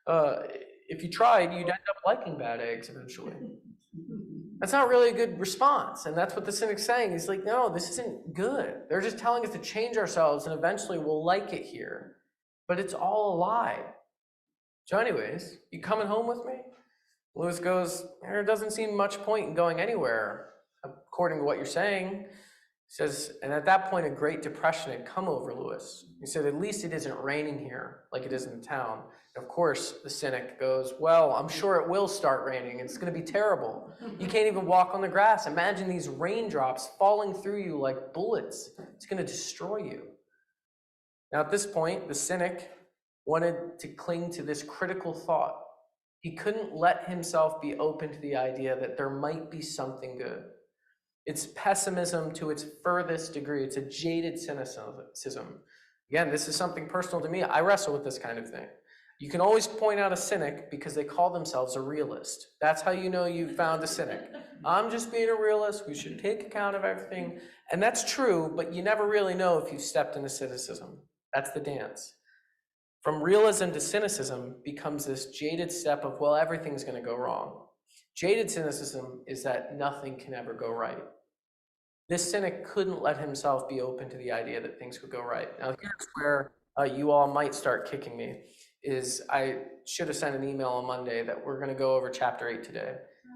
Speaker 1: you'd end up liking bad eggs eventually. That's not really a good response. And that's what the cynic's saying. He's like, no, this isn't good. They're just telling us to change ourselves and eventually we'll like it here. But it's all a lie. So anyways, you coming home with me? Lewis goes, there doesn't seem much point in going anywhere, according to what you're saying. He says, and at that point, a great depression had come over Lewis. He said, at least it isn't raining here like it is in the town. And of course, the cynic goes, well, I'm sure it will start raining. It's going to be terrible. You can't even walk on the grass. Imagine these raindrops falling through you like bullets. It's going to destroy you. Now, at this point, the cynic wanted to cling to this critical thought. He couldn't let himself be open to the idea that there might be something good. It's pessimism to its furthest degree. It's a jaded cynicism. Again, this is something personal to me. I wrestle with this kind of thing. You can always point out a cynic because they call themselves a realist. That's how you know you found a cynic. I'm just being a realist. We should take account of everything. And that's true, but you never really know if you've stepped into cynicism. That's the dance. From realism to cynicism becomes this jaded step of, well, everything's going to go wrong. Jaded cynicism is that nothing can ever go right. This cynic couldn't let himself be open to the idea that things could go right. Now, here's where you all might start kicking me, is I should have sent an email on Monday that we're going to go over chapter 8 today.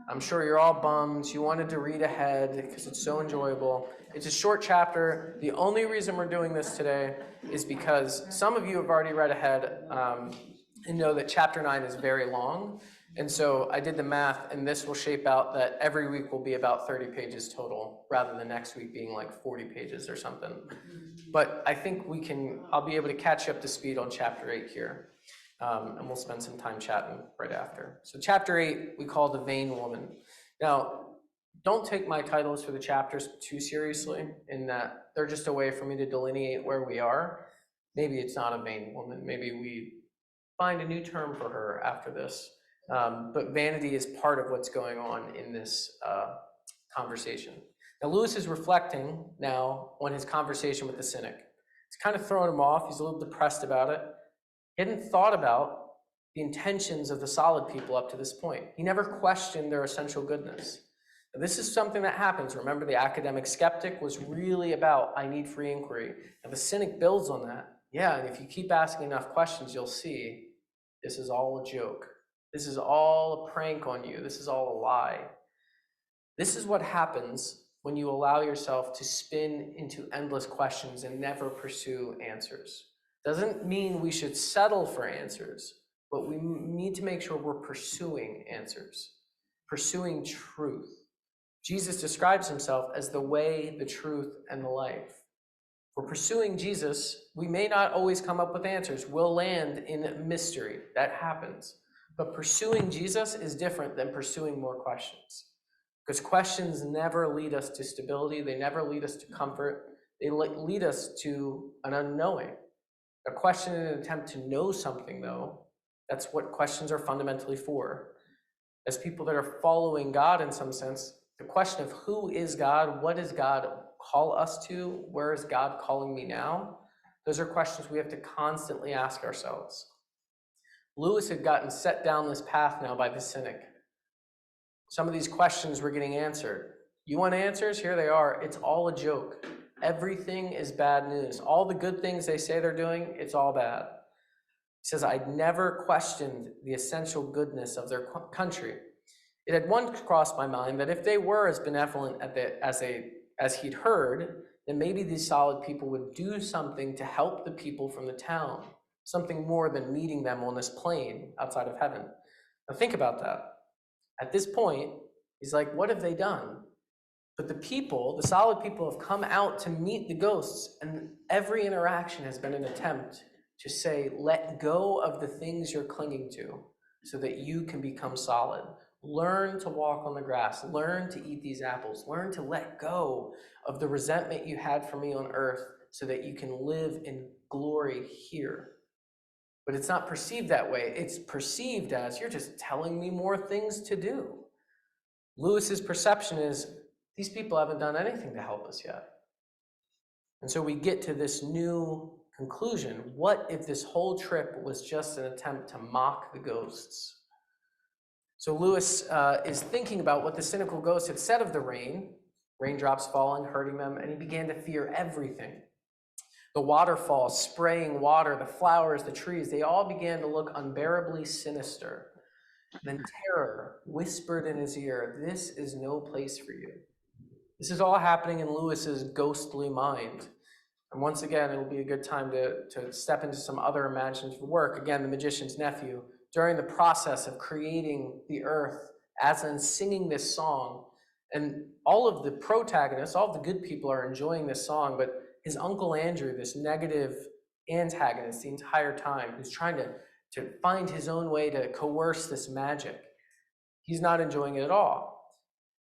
Speaker 1: I'm sure you're all bummed. You wanted to read ahead because it's so enjoyable. It's a short chapter. The only reason we're doing this today is because some of you have already read ahead and know that chapter 9 is very long. And so I did the math, and this will shape out that every week will be about 30 pages total, rather than next week being like 40 pages or something. But I think I'll be able to catch you up to speed on chapter 8 here. And we'll spend some time chatting right after. So chapter 8, we call the vain woman. Now, don't take my titles for the chapters too seriously, in that they're just a way for me to delineate where we are. Maybe it's not a vain woman. Maybe we find a new term for her after this. But vanity is part of what's going on in this conversation. Now, Lewis is reflecting now on his conversation with the cynic. It's kind of throwing him off. He's a little depressed about it. He hadn't thought about the intentions of the solid people up to this point. He never questioned their essential goodness. Now, this is something that happens. Remember, the academic skeptic was really about, I need free inquiry. And the cynic builds on that. Yeah, and if you keep asking enough questions, you'll see this is all a joke. This is all a prank on you. This is all a lie. This is what happens when you allow yourself to spin into endless questions and never pursue answers. Doesn't mean we should settle for answers, but we need to make sure we're pursuing answers, pursuing truth. Jesus describes himself as the way, the truth, and the life. For pursuing Jesus, we may not always come up with answers. We'll land in mystery. That happens. But pursuing Jesus is different than pursuing more questions. Because questions never lead us to stability. They never lead us to comfort. They lead us to an unknowing. A question in an attempt to know something, though, that's what questions are fundamentally for. As people that are following God in some sense, the question of who is God, what does God call us to, where is God calling me now? Those are questions we have to constantly ask ourselves. Lewis had gotten set down this path now by the cynic. Some of these questions were getting answered. You want answers? Here they are. It's all a joke. Everything is bad news. All the good things they say they're doing, it's all bad. He says, I'd never questioned the essential goodness of their country. It had once crossed my mind that if they were as benevolent as he'd heard, then maybe these solid people would do something to help the people from the town, something more than meeting them on this plain outside of heaven. Now think about that. At this point, he's like, what have they done? But the people, the solid people, have come out to meet the ghosts, and every interaction has been an attempt to say, let go of the things you're clinging to so that you can become solid. Learn to walk on the grass. Learn to eat these apples. Learn to let go of the resentment you had for me on earth so that you can live in glory here. But it's not perceived that way. It's perceived as, you're just telling me more things to do. Lewis's perception is, these people haven't done anything to help us yet. And so we get to this new conclusion. What if this whole trip was just an attempt to mock the ghosts? So Lewis is thinking about what the cynical ghost had said of the rain, raindrops falling, hurting them, and he began to fear everything. The waterfall, spraying water, the flowers, the trees, they all began to look unbearably sinister. Then terror whispered in his ear, this is no place for you. This is all happening in Lewis's ghostly mind. And once again, it'll be a good time to step into some other imaginative work. Again, the magician's nephew, during the process of creating the earth, as in singing this song, and all of the protagonists, all of the good people are enjoying this song, but his Uncle Andrew, this negative antagonist the entire time, who's trying to find his own way to coerce this magic, he's not enjoying it at all.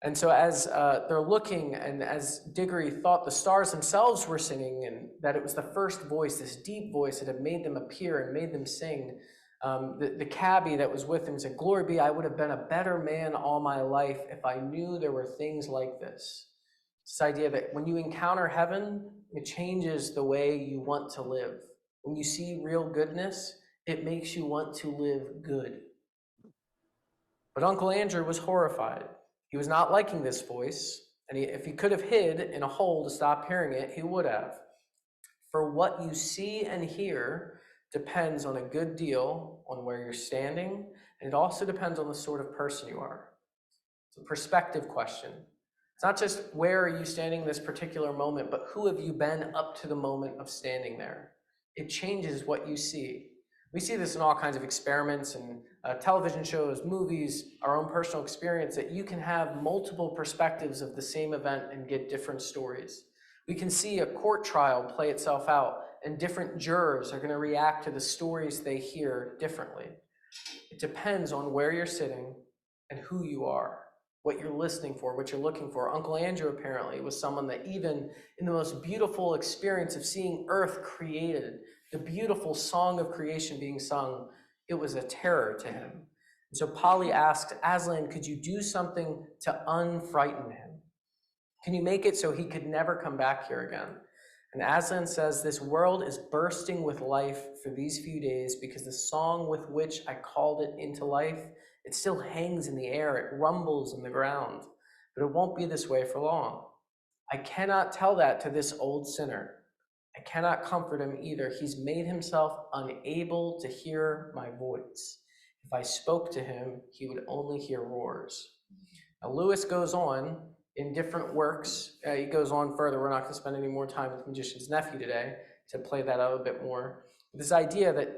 Speaker 1: And so as they're looking, and as Diggory thought the stars themselves were singing, and that it was the first voice, this deep voice that had made them appear and made them sing, the cabbie that was with him said, glory be, I would have been a better man all my life if I knew there were things like this. This idea that when you encounter heaven, it changes the way you want to live. When you see real goodness, it makes you want to live good. But Uncle Andrew was horrified. He was not liking this voice, and if he could have hid in a hole to stop hearing it, he would have. For what you see and hear depends on a good deal on where you're standing, and it also depends on the sort of person you are. It's a perspective question. It's not just where are you standing this particular moment, but who have you been up to the moment of standing there? It changes what you see. We see this in all kinds of experiments and television shows, movies, our own personal experience, that you can have multiple perspectives of the same event and get different stories. We can see a court trial play itself out, and different jurors are going to react to the stories they hear differently. It depends on where you're sitting and who you are, what you're listening for, what you're looking for. Uncle Andrew apparently was someone that even in the most beautiful experience of seeing Earth created, the beautiful song of creation being sung, it was a terror to him. And so Polly asked, Aslan, could you do something to unfrighten him? Can you make it so he could never come back here again? And Aslan says, this world is bursting with life for these few days because the song with which I called it into life, it still hangs in the air, it rumbles in the ground, but it won't be this way for long. I cannot tell that to this old sinner. I cannot comfort him either. He's made himself unable to hear my voice. If I spoke to him, he would only hear roars. Now, Lewis goes on in different works. He goes on further. We're not going to spend any more time with Magician's Nephew today to play that out a bit more. This idea that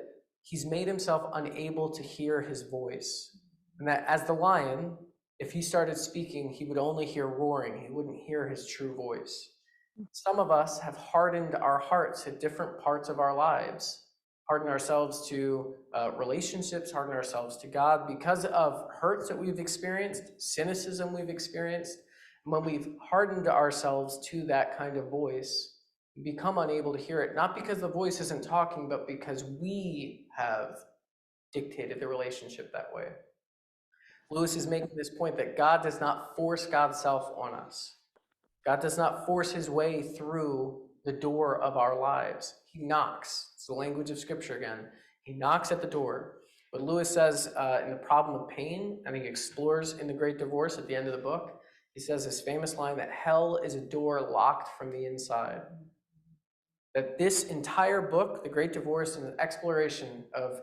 Speaker 1: he's made himself unable to hear his voice. And that as the lion, if he started speaking, he would only hear roaring. He wouldn't hear his true voice. Some of us have hardened our hearts at different parts of our lives, hardened ourselves to relationships, hardened ourselves to God because of hurts that we've experienced, cynicism we've experienced. And when we've hardened ourselves to that kind of voice, we become unable to hear it, not because the voice isn't talking, but because we have dictated the relationship that way. Lewis is making this point that God does not force God's self on us. God does not force his way through the door of our lives. He knocks. It's the language of Scripture again. He knocks at the door. But Lewis says in The Problem of Pain, and he explores in The Great Divorce at the end of the book, he says this famous line that hell is a door locked from the inside. That this entire book, The Great Divorce, is an exploration of,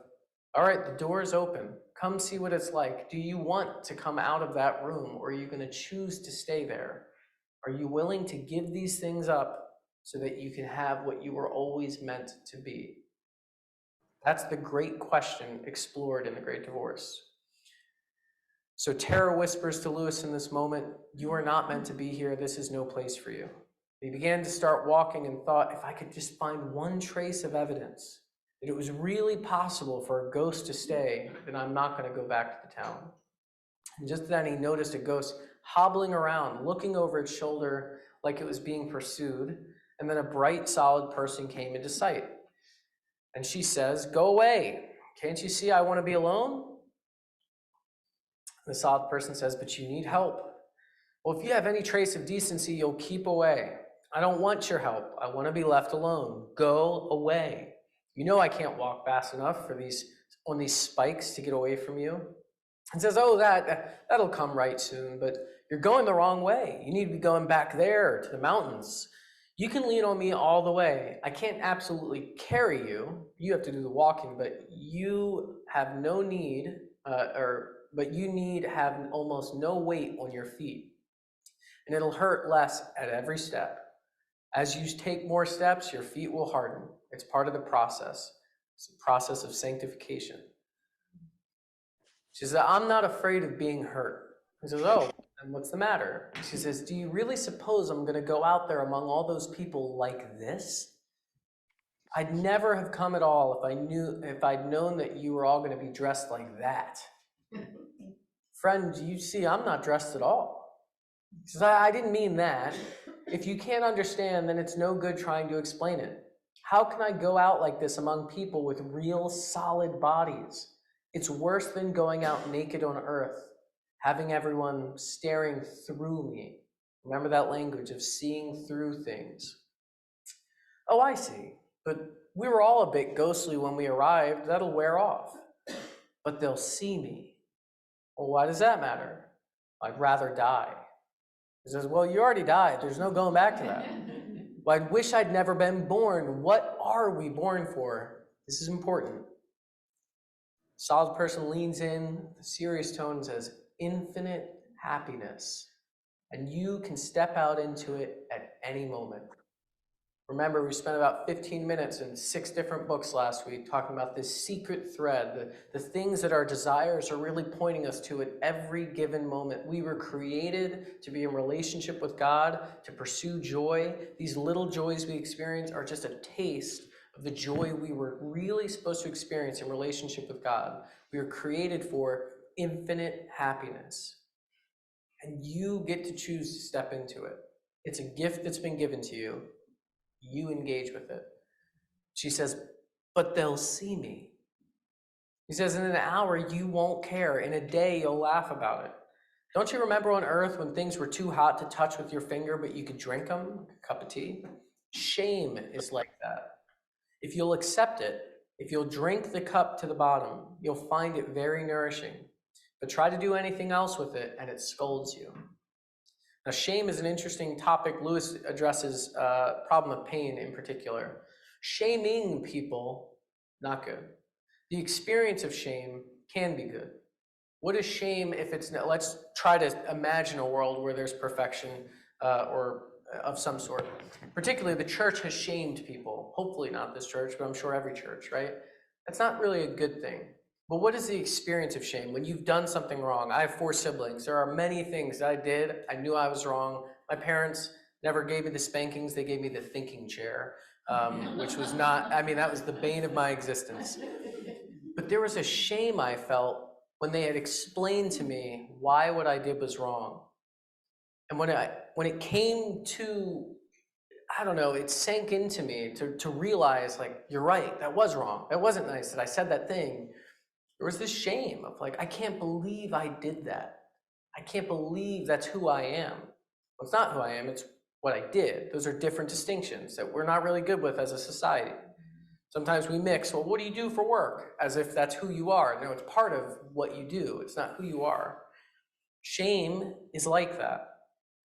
Speaker 1: all right, the door is open. Come see what it's like. Do you want to come out of that room, or are you going to choose to stay there? Are you willing to give these things up so that you can have what you were always meant to be? That's the great question explored in The Great Divorce. So terror whispers to Lewis in this moment, you are not meant to be here. This is no place for you. He began to start walking and thought, if I could just find one trace of evidence that it was really possible for a ghost to stay, then I'm not going to go back to the town. And just then he noticed a ghost hobbling around, looking over its shoulder like it was being pursued, and then a bright, solid person came into sight. And she says, go away. Can't you see I want to be alone? The solid person says, but you need help. Well, if you have any trace of decency, you'll keep away. I don't want your help. I want to be left alone. Go away. You know I can't walk fast enough on these spikes to get away from you. And says, oh, that'll come right soon, but you're going the wrong way. You need to be going back there to the mountains. You can lean on me all the way. I can't absolutely carry you. You have to do the walking, but you have no need, but you need have almost no weight on your feet. And it'll hurt less at every step. As you take more steps, your feet will harden. It's part of the process. It's a process of sanctification. She says, I'm not afraid of being hurt. He says, oh, and what's the matter? She says, do you really suppose I'm going to go out there among all those people like this? I'd never have come at all if I'd known that you were all going to be dressed like that. Friend, you see, I'm not dressed at all. She says, I didn't mean that. If you can't understand, then it's no good trying to explain it. How can I go out like this among people with real solid bodies? It's worse than going out naked on earth, having everyone staring through me. Remember that language of seeing through things. Oh, I see. But we were all a bit ghostly when we arrived. That'll wear off. But they'll see me. Well, why does that matter? I'd rather die. He says, well, you already died. There's no going back to that. Well, I wish I'd never been born. What are we born for? This is important. Solid person leans in, the serious tone says, infinite happiness. And you can step out into it at any moment. Remember, we spent about 15 minutes in 6 different books last week talking about this secret thread, the things that our desires are really pointing us to at every given moment. We were created to be in relationship with God, to pursue joy. These little joys we experience are just a taste of the joy we were really supposed to experience in relationship with God. We were created for infinite happiness. And you get to choose to step into it. It's a gift that's been given to you. You engage with it. She says, but they'll see me. He says, in an hour, you won't care. In a day, you'll laugh about it. Don't you remember on earth when things were too hot to touch with your finger, but you could drink them, a cup of tea? Shame is like that. If you'll accept it, if you'll drink the cup to the bottom, you'll find it very nourishing. But try to do anything else with it, and it scolds you. Now, shame is an interesting topic. Lewis addresses problem of pain in particular. Shaming people, not good. The experience of shame can be good. What is shame if it's not? Let's try to imagine a world where there's perfection or of some sort. Particularly, the church has shamed people. Hopefully not this church, but I'm sure every church, right? That's not really a good thing. But what is the experience of shame? When you've done something wrong, I have 4 siblings. There are many things that I did. I knew I was wrong. My parents never gave me the spankings. They gave me the thinking chair, which was not, that was the bane of my existence. But there was a shame I felt when they had explained to me why what I did was wrong. And when it came to, it sank into me to realize, like, you're right, that was wrong. That wasn't nice that I said that thing. There was this shame of like, I can't believe I did that. I can't believe that's who I am. Well, it's not who I am, it's what I did. Those are different distinctions that we're not really good with as a society. Sometimes we mix, well, what do you do for work? As if that's who you are. No, it's part of what you do. It's not who you are. Shame is like that.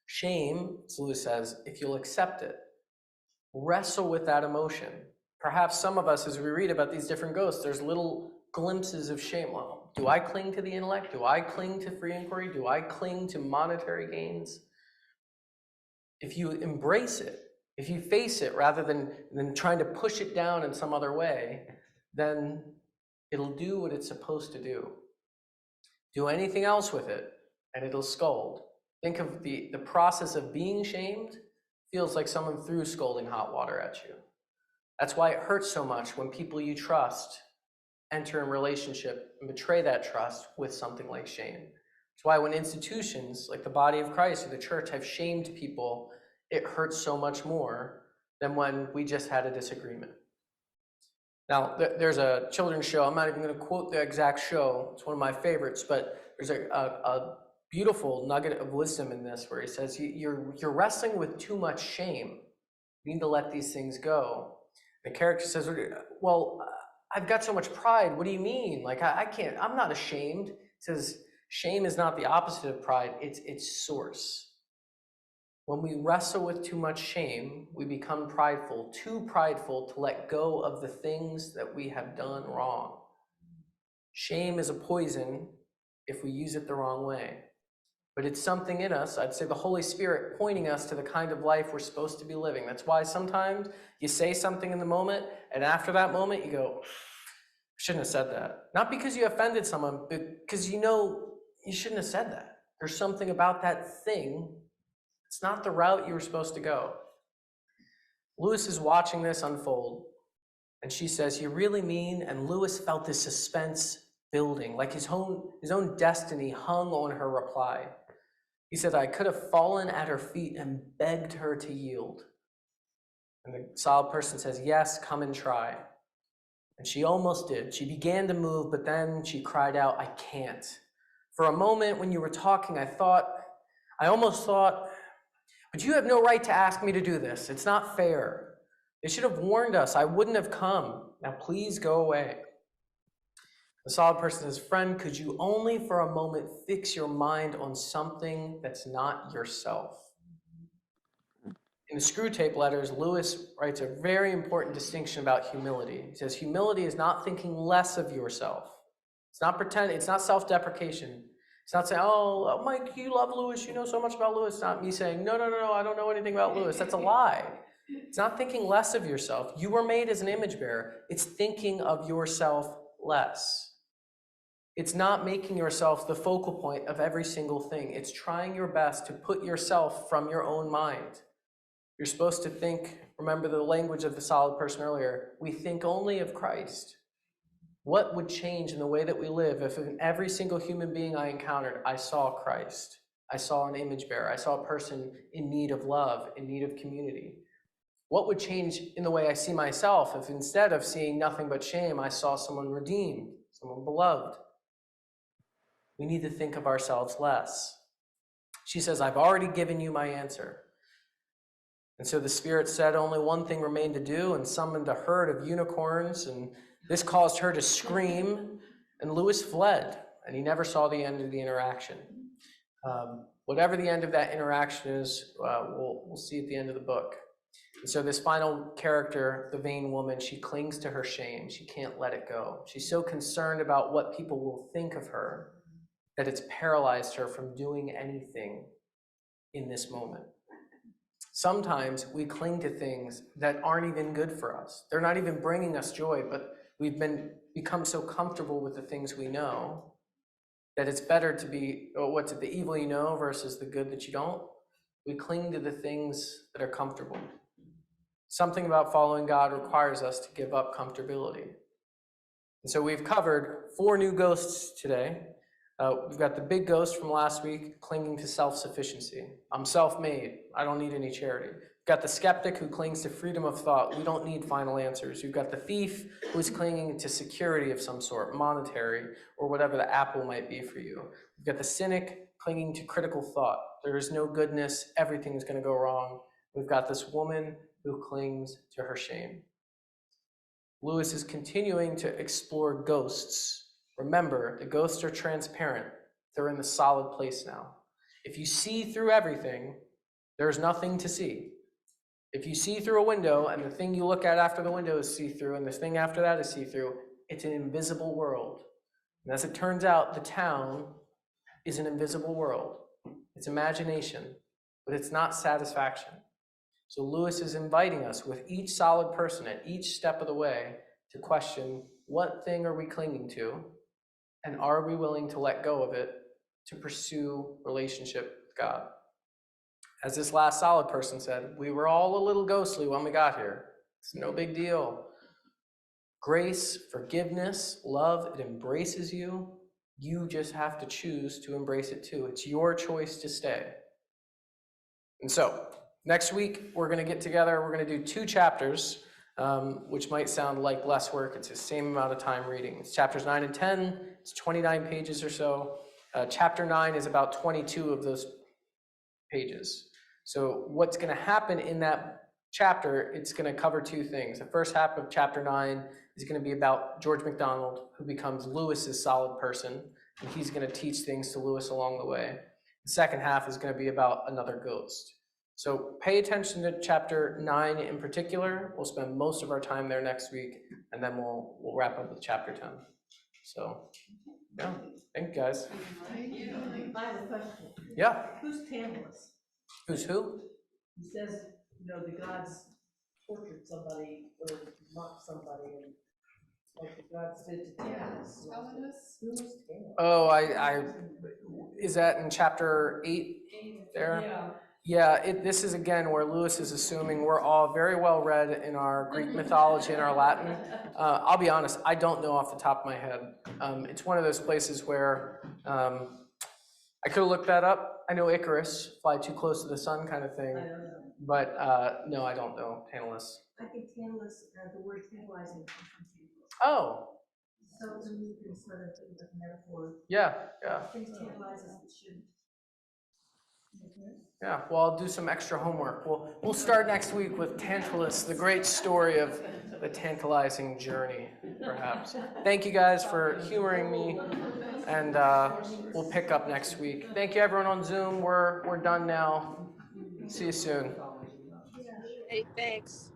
Speaker 1: Shame, as Lewis says, if you'll accept it, wrestle with that emotion. Perhaps some of us, as we read about these different ghosts, there's little glimpses of shame. Well, do I cling to the intellect? Do I cling to free inquiry? Do I cling to monetary gains? If you embrace it, if you face it rather than trying to push it down in some other way, then it'll do what it's supposed to do. Do anything else with it, and it'll scold. Think of the process of being shamed feels like someone threw scalding hot water at you. That's why it hurts so much when people you trust enter in relationship and betray that trust with something like shame. That's why when institutions like the body of Christ or the church have shamed people, it hurts so much more than when we just had a disagreement. Now, there's a children's show. I'm not even going to quote the exact show. It's one of my favorites, but there's a beautiful nugget of wisdom in this where he says, you're wrestling with too much shame. You need to let these things go. The character says, well, I've got so much pride. What do you mean? Like, I can't, I'm not ashamed. He says, shame is not the opposite of pride. It's its source. When we wrestle with too much shame, we become prideful, too prideful to let go of the things that we have done wrong. Shame is a poison if we use it the wrong way. But it's something in us, I'd say the Holy Spirit pointing us to the kind of life we're supposed to be living. That's why sometimes you say something in the moment, and after that moment you go, I shouldn't have said that. Not because you offended someone, but because you know you shouldn't have said that. There's something about that thing. It's not the route you were supposed to go. Lewis is watching this unfold, and she says, you really mean? And Lewis felt this suspense building, like his own destiny hung on her reply. He said, I could have fallen at her feet and begged her to yield. And the solid person says, yes, come and try. And she almost did. She began to move, but then she cried out, I can't. For a moment when you were talking, I almost thought, but you have no right to ask me to do this. It's not fair. They should have warned us. I wouldn't have come. Now please go away. The solid person says, friend, could you only for a moment fix your mind on something that's not yourself? In the Screw Tape Letters, Lewis writes a very important distinction about humility. He says, humility is not thinking less of yourself. It's not pretend. It's not self-deprecation. It's not saying, oh, Mike, you love Lewis, you know so much about Lewis. It's not me saying, no, I don't know anything about Lewis. That's a lie. It's not thinking less of yourself. You were made as an image bearer. It's thinking of yourself less. It's not making yourself the focal point of every single thing. It's trying your best to put yourself from your own mind. You're supposed to think, remember the language of the solid person earlier, we think only of Christ. What would change in the way that we live if in every single human being I encountered, I saw Christ? I saw an image bearer. I saw a person in need of love, in need of community. What would change in the way I see myself if instead of seeing nothing but shame, I saw someone redeemed, someone beloved? We need to think of ourselves less. She says, I've already given you my answer. And so the Spirit said only one thing remained to do and summoned a herd of unicorns, and this caused her to scream, and Lewis fled, and he never saw the end of the interaction. Whatever the end of that interaction is, we'll see at the end of the book. And so this final character, the vain woman, she clings to her shame. She can't let it go. She's so concerned about what people will think of her that it's paralyzed her from doing anything in this moment. Sometimes we cling to things that aren't even good for us. They're not even bringing us joy, but we've become so comfortable with the things we know that it's better to be, what's it, the evil you know versus the good that you don't. We cling to the things that are comfortable. Something about following God requires us to give up comfortability. And so we've covered 4 new ghosts today. We've got the big ghost from last week, clinging to self-sufficiency. I'm self-made. I don't need any charity. We've got the skeptic who clings to freedom of thought. We don't need final answers. You've got the thief who's clinging to security of some sort, monetary, or whatever the apple might be for you. We've got the cynic clinging to critical thought. There is no goodness. Everything is going to go wrong. We've got this woman who clings to her shame. Lewis is continuing to explore ghosts. Remember, the ghosts are transparent. They're in the solid place now. If you see through everything, there's nothing to see. If you see through a window and the thing you look at after the window is see-through and the thing after that is see-through, it's an invisible world. And as it turns out, the town is an invisible world. It's imagination, but it's not satisfaction. So Lewis is inviting us with each solid person at each step of the way to question, what thing are we clinging to? And are we willing to let go of it to pursue relationship with God? As this last solid person said, we were all a little ghostly when we got here. It's no big deal. Grace, forgiveness, love, it embraces you. You just have to choose to embrace it too. It's your choice to stay. And so, next week, we're going to get together. We're going to do 2 chapters. Which might sound like less work. It's the same amount of time reading. It's chapters 9 and 10. It's 29 pages or so. Chapter 9 is about 22 of those pages. So what's going to happen in that chapter, it's going to cover 2 things. The first half of chapter 9 is going to be about George MacDonald, who becomes Lewis's solid person, and he's going to teach things to Lewis along the way. The second half is going to be about another ghost. So pay attention to chapter 9 in particular. We'll spend most of our time there next week, and then we'll wrap up with chapter 10. So, yeah, thank you guys.
Speaker 3: I have a question.
Speaker 1: Yeah.
Speaker 3: Who's Tantalus?
Speaker 1: Who's who?
Speaker 3: He says, the gods tortured somebody or mocked somebody, and like the gods did to Tantalus. Who's Tantalus?
Speaker 1: Oh, is that in chapter 8 there?
Speaker 3: Yeah.
Speaker 1: Yeah, this is again where Lewis is assuming we're all very well read in our Greek mythology and our Latin. I'll be honest, I don't know off the top of my head. It's one of those places where I could have looked that up. I know Icarus, fly too close to the sun kind of thing.
Speaker 3: I don't know.
Speaker 1: But no, I don't know Tantalus.
Speaker 3: I think Tantalus, the word tantalizing comes from Tantalus.
Speaker 1: Oh.
Speaker 3: So to me, you can sort of think of metaphor.
Speaker 1: Yeah.
Speaker 3: Things tantalizes that shouldn't.
Speaker 1: Yeah, well, I'll do some extra homework. We'll start next week with Tantalus, the great story of the tantalizing journey, perhaps. Thank you guys for humoring me, and we'll pick up next week. Thank you, everyone on Zoom. We're done now. See you soon.
Speaker 4: Hey, thanks.